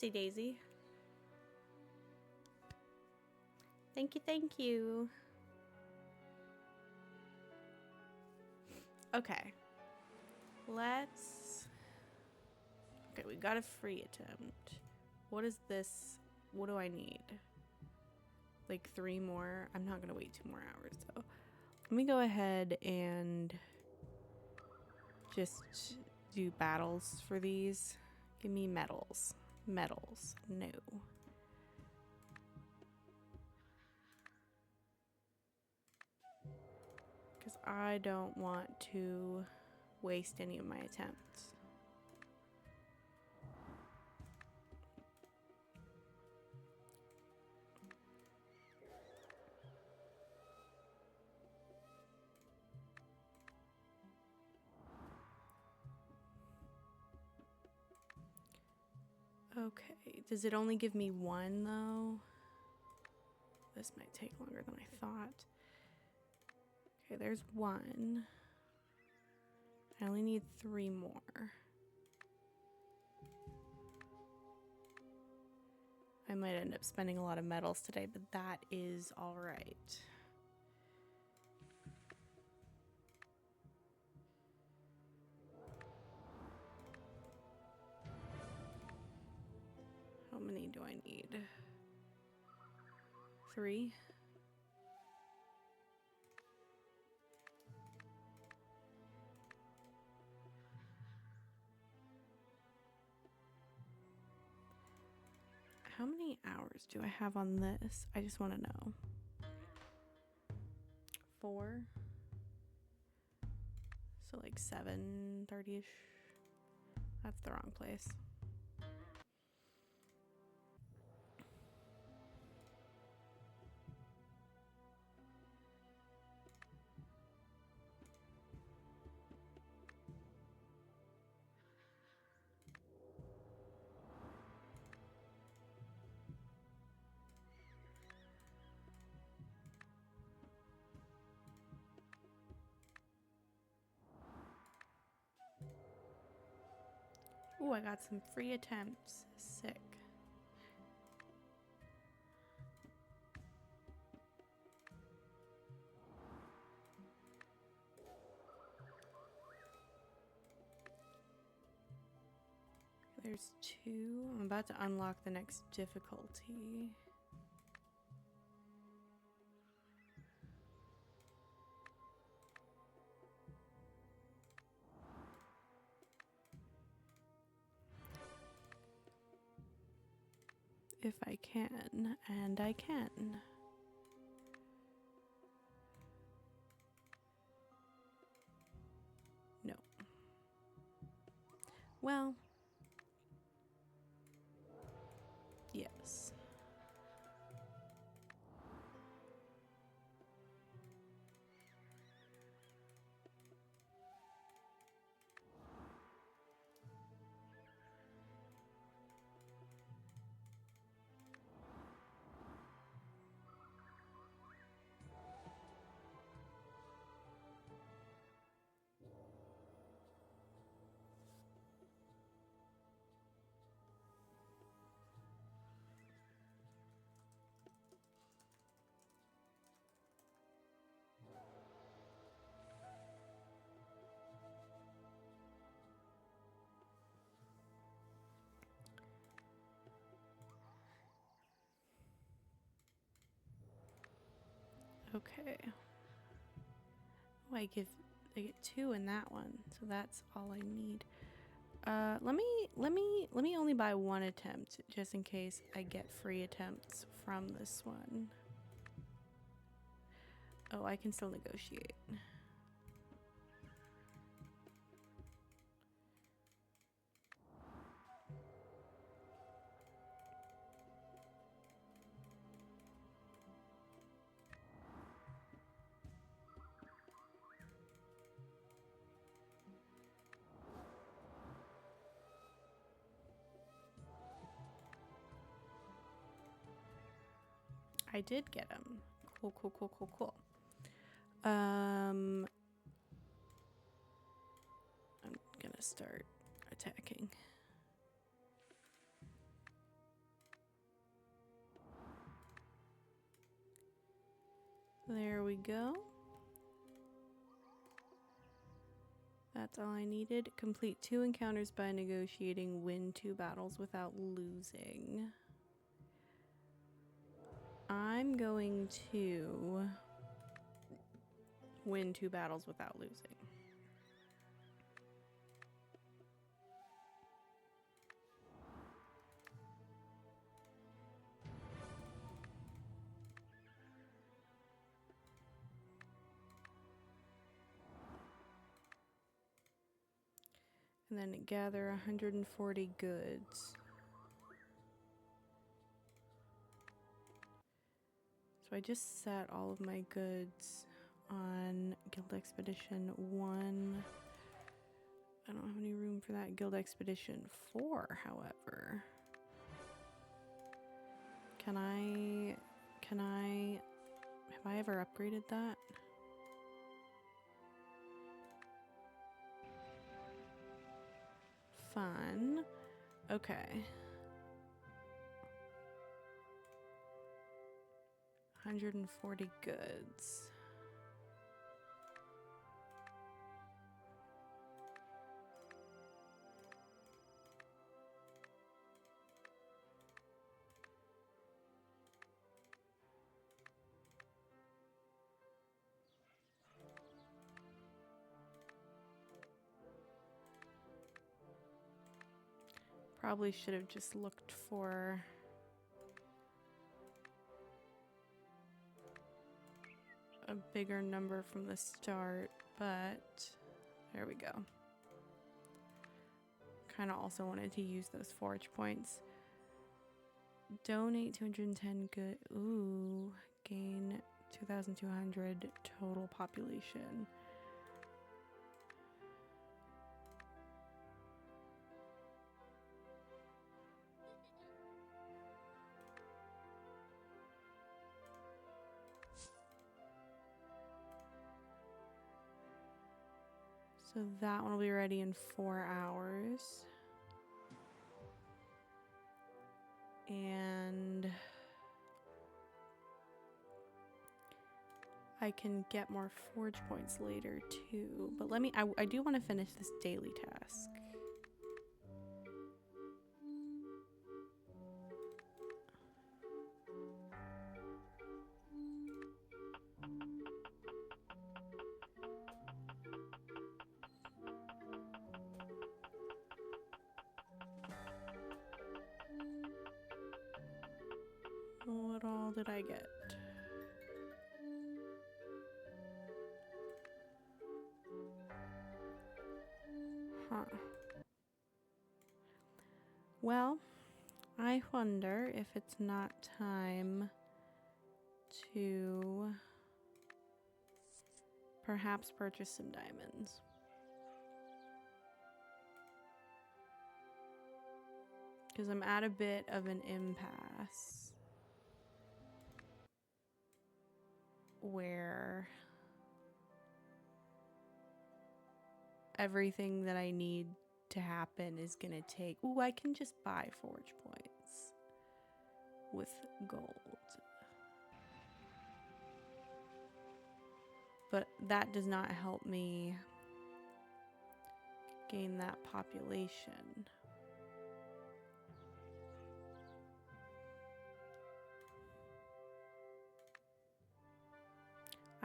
Oopsie daisy. Thank you, thank you. Okay. Let's... Okay, we got a free attempt. What is this? What do I need? Like 3 more? I'm not gonna wait 2 more hours though. Let me go ahead and just do battles for these. Give me medals. Medals. No. Because I don't want to waste any of my attempts. Okay, does it only give me 1 though? This might take longer than I thought. Okay, there's 1. I only need 3 more. I might end up spending a lot of medals today, but that is all right. How many do I need? 3? How many hours do I have on this? I just want to know. 4? So like 7:30ish. That's the wrong place. Ooh, I got some free attempts. Sick. There's 2. I'm about to unlock the next difficulty. If I can, and I can. No. Well, yes. Okay. Oh, I get 2 in that one, so that's all I need. Let me only buy 1 attempt just in case I get free attempts from this one. Oh, I can still negotiate. I did get him. Cool, cool, cool, cool, cool. I'm gonna start attacking. we go. That's all I needed. Complete 2 encounters by negotiating. Win 2 battles without losing. I'm going to win 2 battles without losing. And then gather 140 goods. So I just set all of my goods on Guild Expedition 1. I don't have any room for that. Guild Expedition 4, however. Have I ever upgraded that? Fun. Okay. 140 goods. Probably should have just looked for a bigger number from the start, but there we go. Kind of also wanted to use those forge points. Donate 210 good. Ooh, gain 2,200 total population. So that one will be ready in 4 hours. And I can get more forge points later too. But I do want to finish this daily task. What all did I get? Huh. Well, I wonder if it's not time to perhaps purchase some diamonds. Because I'm at a bit of an impasse where everything that I need to happen is gonna take... Ooh, I can just buy forge points with gold. But that does not help me gain that population.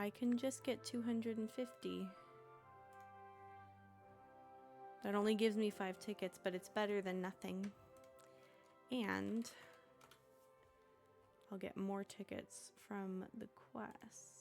I can just get 250. That only gives me 5 tickets, but it's better than nothing. And I'll get more tickets from the quest.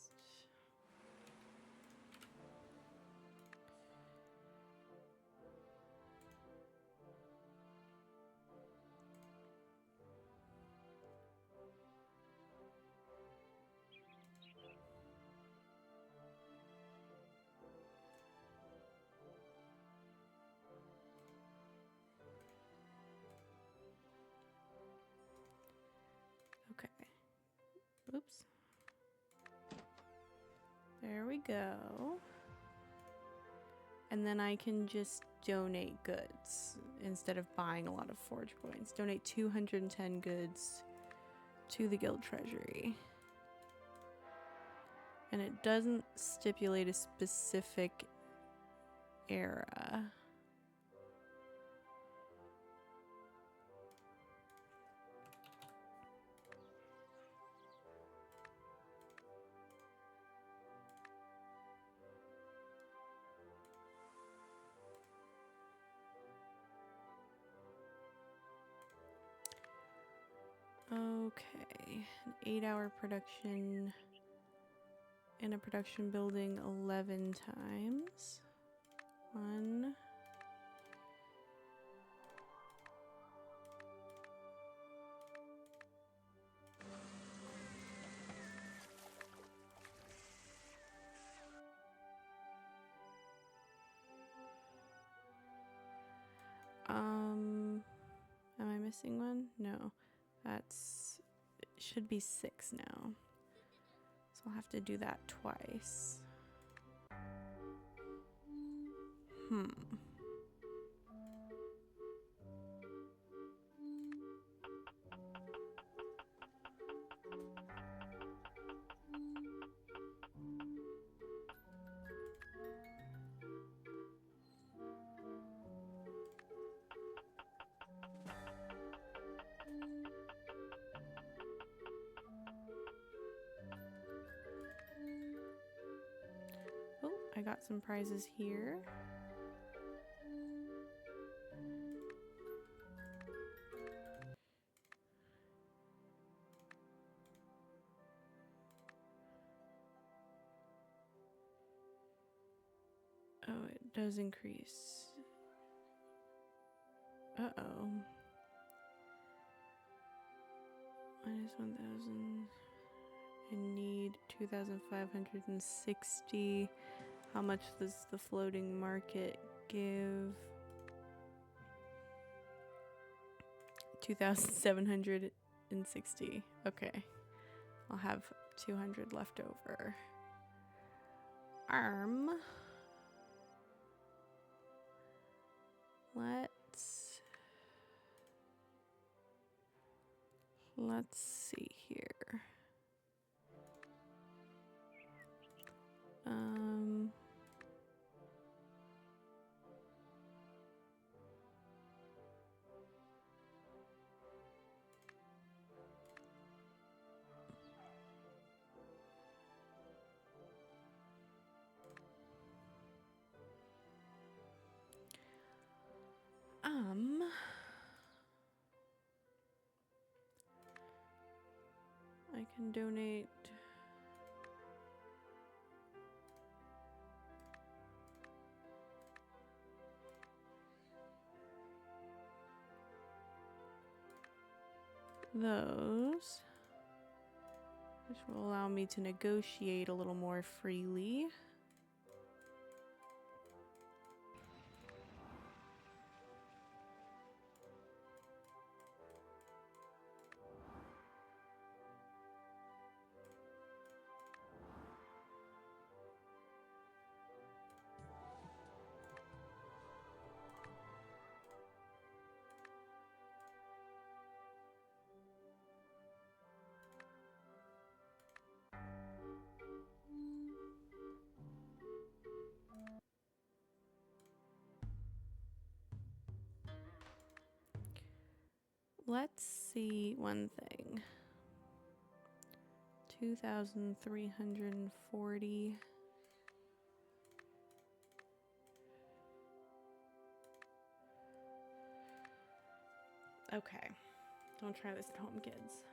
Okay. Oops. There we go. And then I can just donate goods instead of buying a lot of forge points. Donate 210 goods to the guild treasury. And it doesn't stipulate a specific era. Okay, an 8-hour production in a production building 11 times. 1. Am I missing one? No, that's, it should be 6 now. So I'll have to do that twice. Oh, I got some prizes here. Oh, it does increase. Uh-oh. Minus 1,000. I need 2,560. How much does the floating market give? 2,760. Okay. I'll have 200 left over. Let's see here. I can donate. Those, which will allow me to negotiate a little more freely. Let's see one thing. 2,340. Okay. Don't try this at home, kids.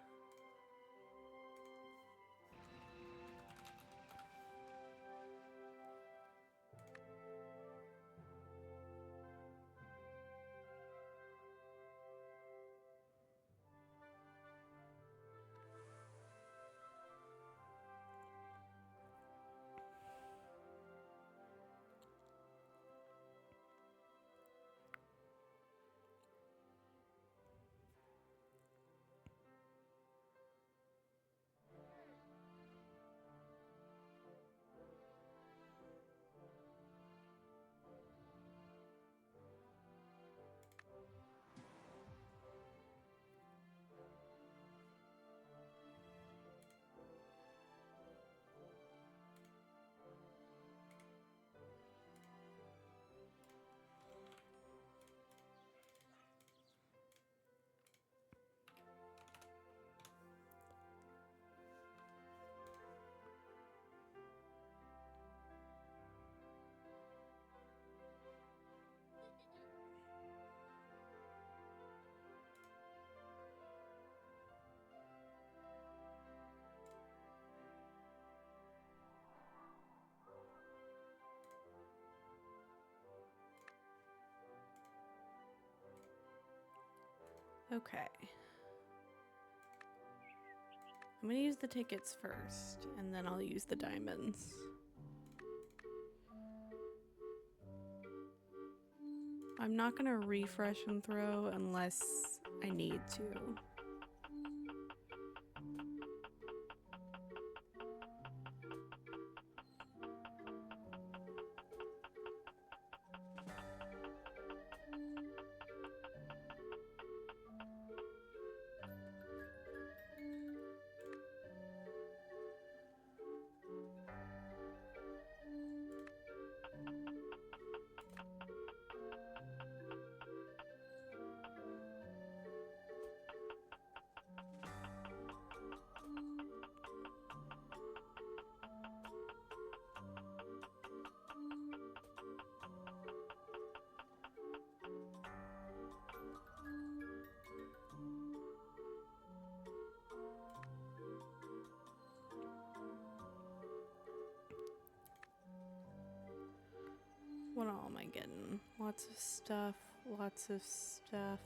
Okay. I'm gonna use the tickets first, and then I'll use the diamonds. I'm not gonna refresh and throw unless I need to. What all am I getting? Lots of stuff, lots of stuff.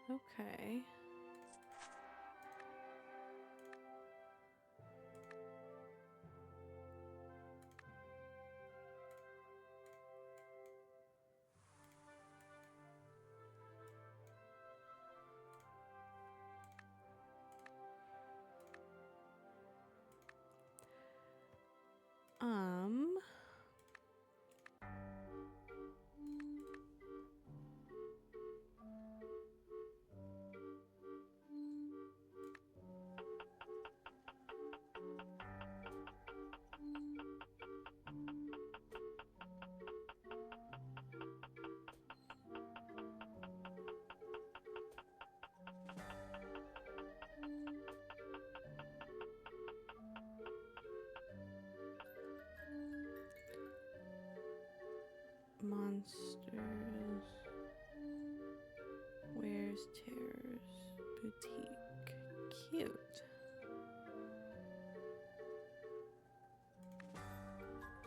Okay. Um, monsters. Where's Terror's boutique? Cute.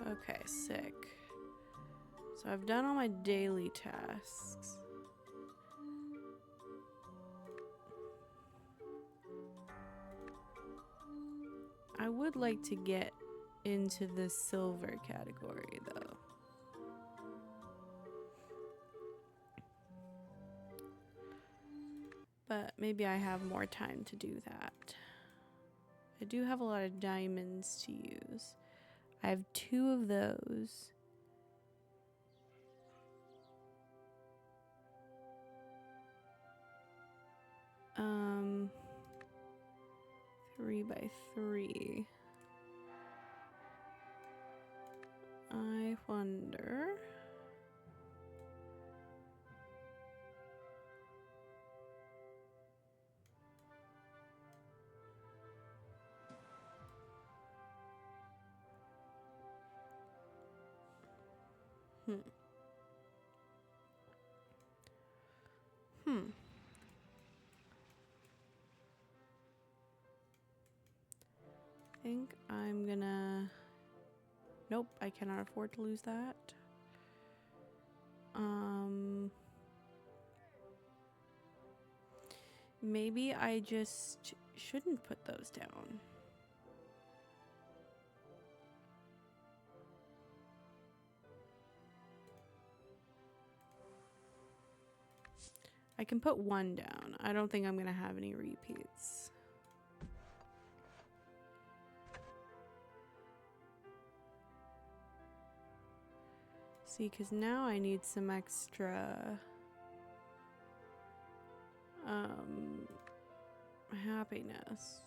Okay, sick. So I've done all my daily tasks. I would like to get into the silver category though. But maybe I have more time to do that. I do have a lot of diamonds to use. I have 2 of those. Um, 3 by 3. I wonder. I think I'm gonna... Nope, I cannot afford to lose that. Maybe I just shouldn't put those down. I can put 1 down. I don't think I'm gonna have any repeats. See, because now I need some extra happiness.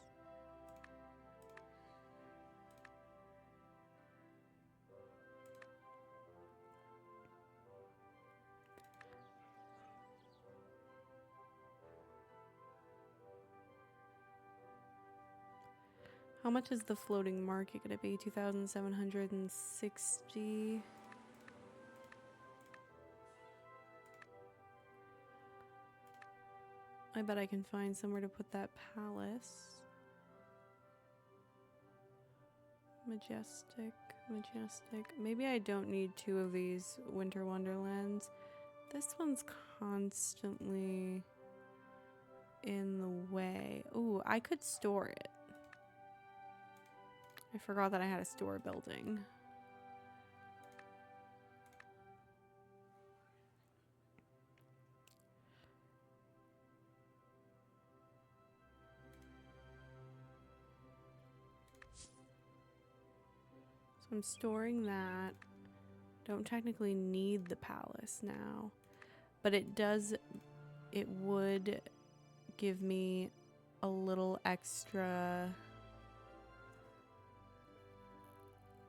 How much is the floating market gonna be? 2,760. I bet I can find somewhere to put that palace. Majestic, majestic. Maybe I don't need 2 of these Winter Wonderlands. This one's constantly in the way. Ooh, I could store it. I forgot that I had a store building. So I'm storing that. Don't technically need the palace now, but it would give me a little extra,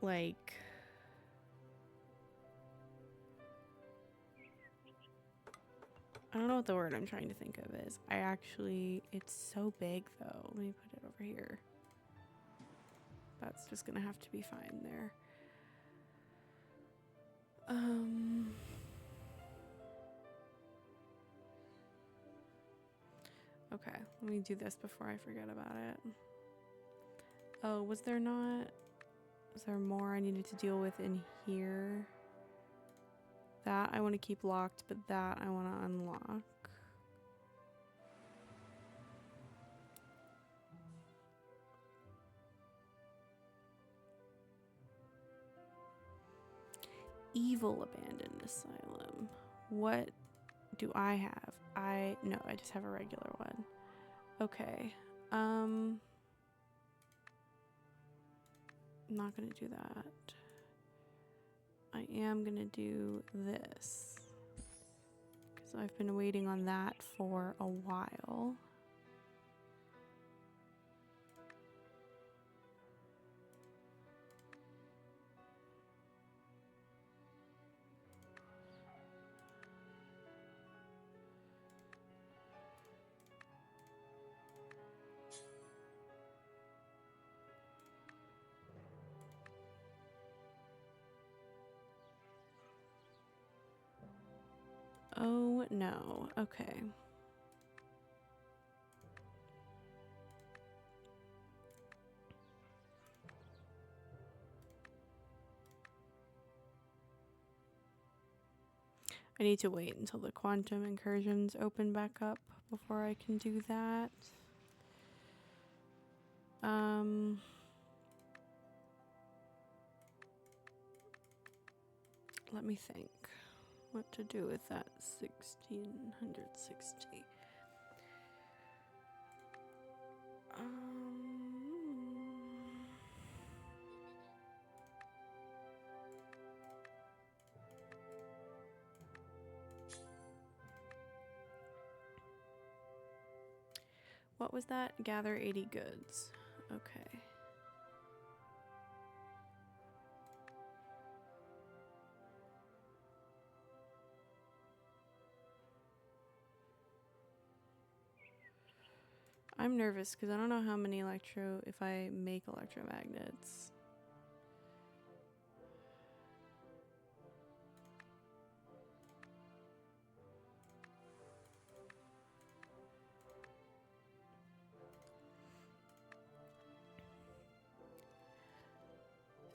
like, I don't know what the word I'm trying to think of is. It's so big though. Let me put it over here. That's just gonna have to be fine there. Okay, let me do this before I forget about it. Oh, was there more I needed to deal with in here? That I want to keep locked, but that I want to unlock. Evil Abandoned Asylum. What do I have? No, I just have a regular one. Okay. I'm not gonna do that. I am gonna do this, because I've been waiting on that for a while. Oh no, okay. I need to wait until the quantum incursions open back up before I can do that. Let me think what to do with that 1660. What was that? Gather 80 goods. Okay. I'm nervous because I don't know how many if I make electromagnets.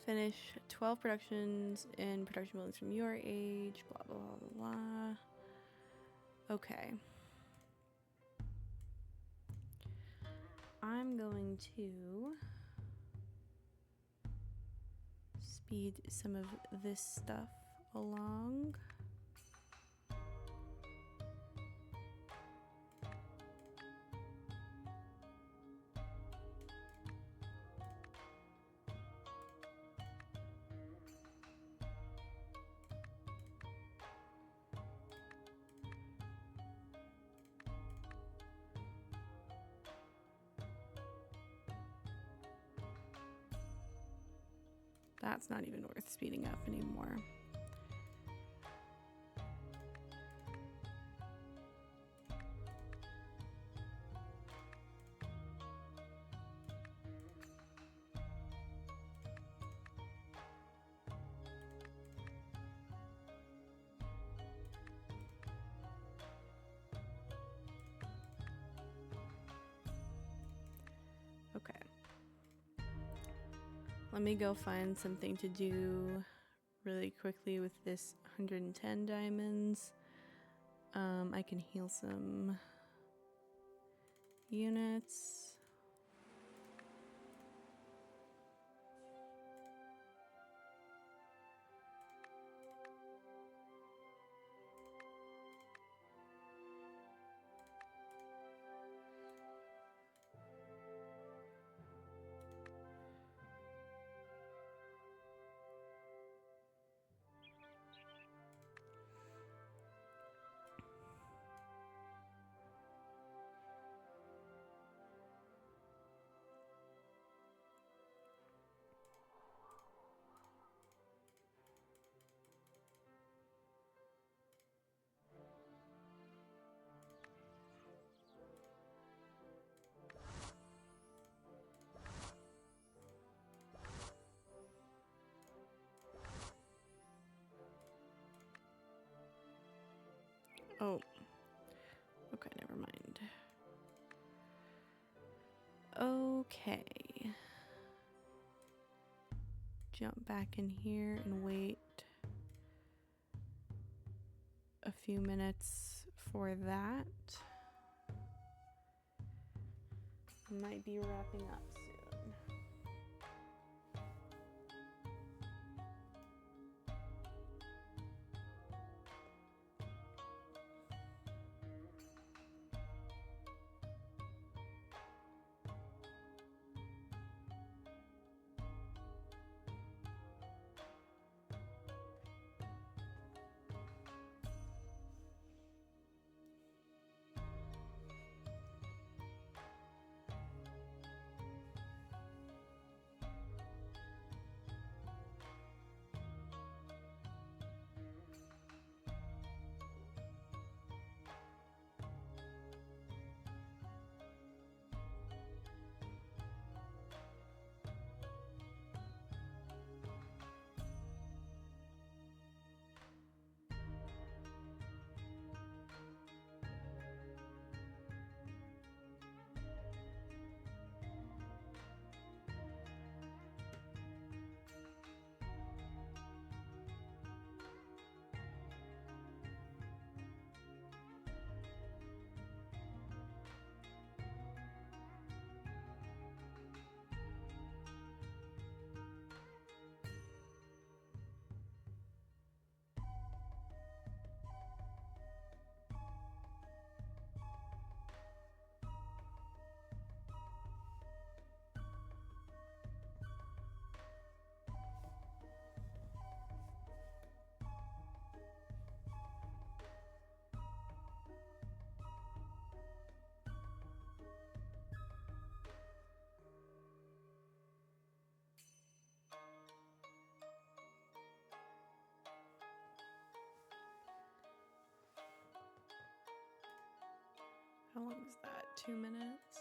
Finish 12 productions in production buildings from your age, blah, blah, blah, blah, blah. Okay. I'm going to speed some of this stuff along. That's not even worth speeding up anymore. Okay. Let me go find something to do really quickly with this 110 diamonds. I can heal some units. Oh, okay, never mind. Okay. Jump back in here and wait a few minutes for that. Might be wrapping up soon. How long is that? 2 minutes?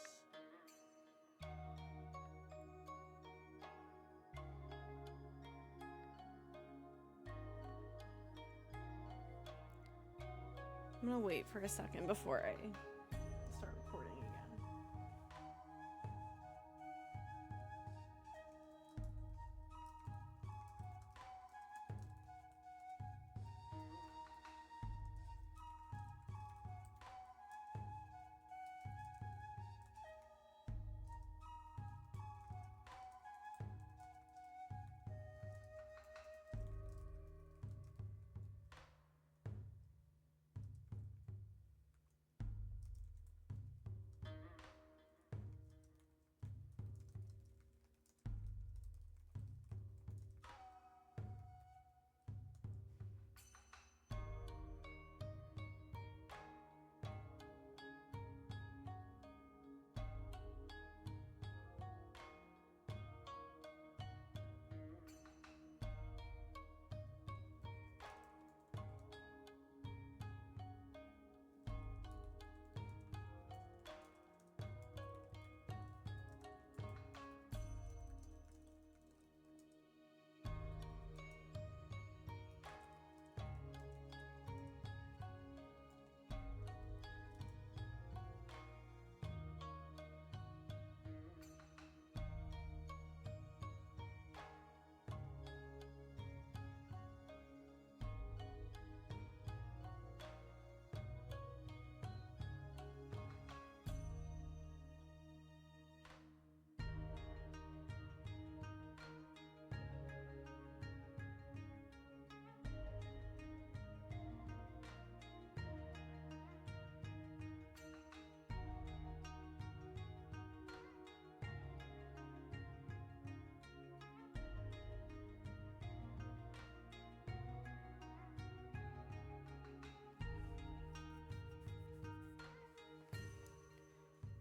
I'm gonna wait for a second before I start recording again.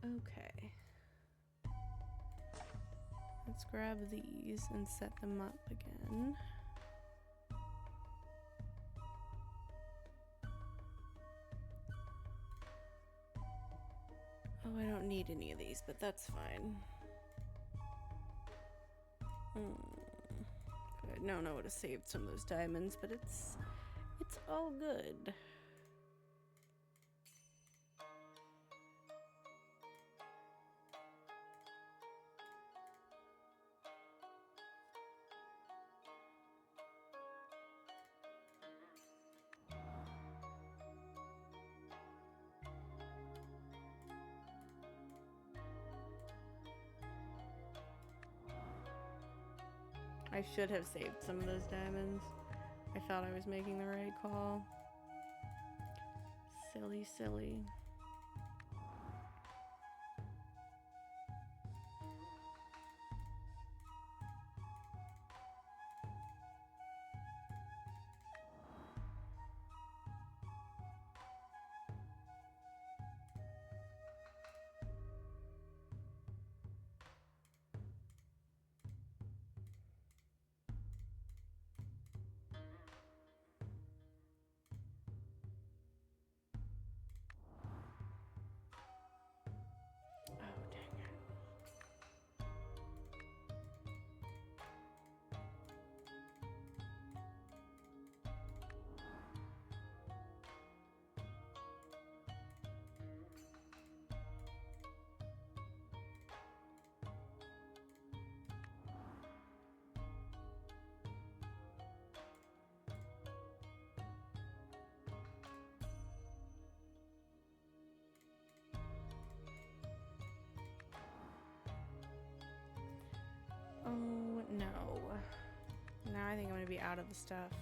Okay. Let's grab these and set them up again. Oh, I don't need any of these, but that's fine. Good. No, I would have saved some of those diamonds, but it's all good. I should have saved some of those diamonds. I thought I was making the right call. Silly, silly. Oh, dang it. Oh, no. Now I think I'm gonna be out of the stuff.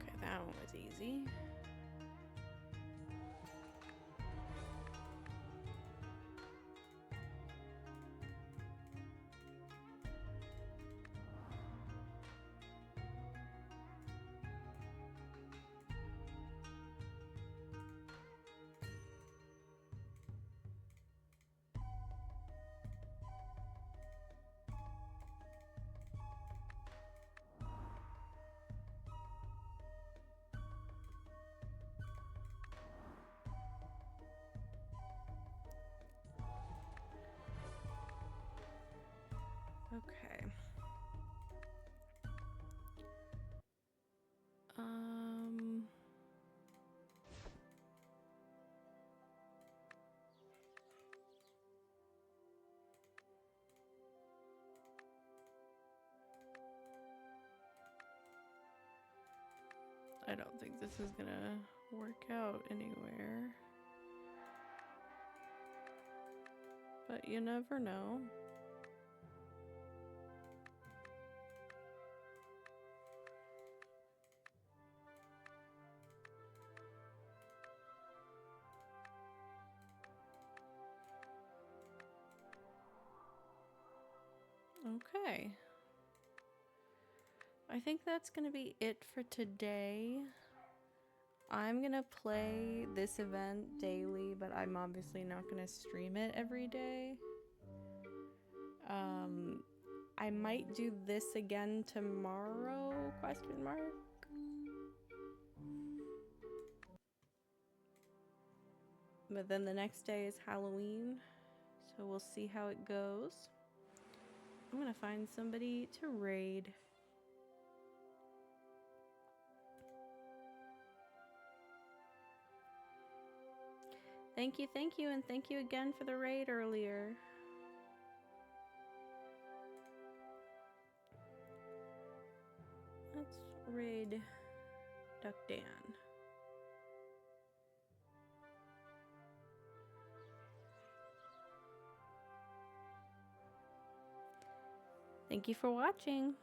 Okay, that one was easy. Okay. Um... I don't think this is gonna work out anywhere. But you never know. Okay. I think that's gonna be it for today. I'm gonna play this event daily, but I'm obviously not gonna stream it every day. I might do this again tomorrow, question mark. But then the next day is Halloween, so we'll see how it goes. I'm gonna find somebody to raid. Thank you, and thank you again for the raid earlier. Let's raid Duck Dan. Thank you for watching.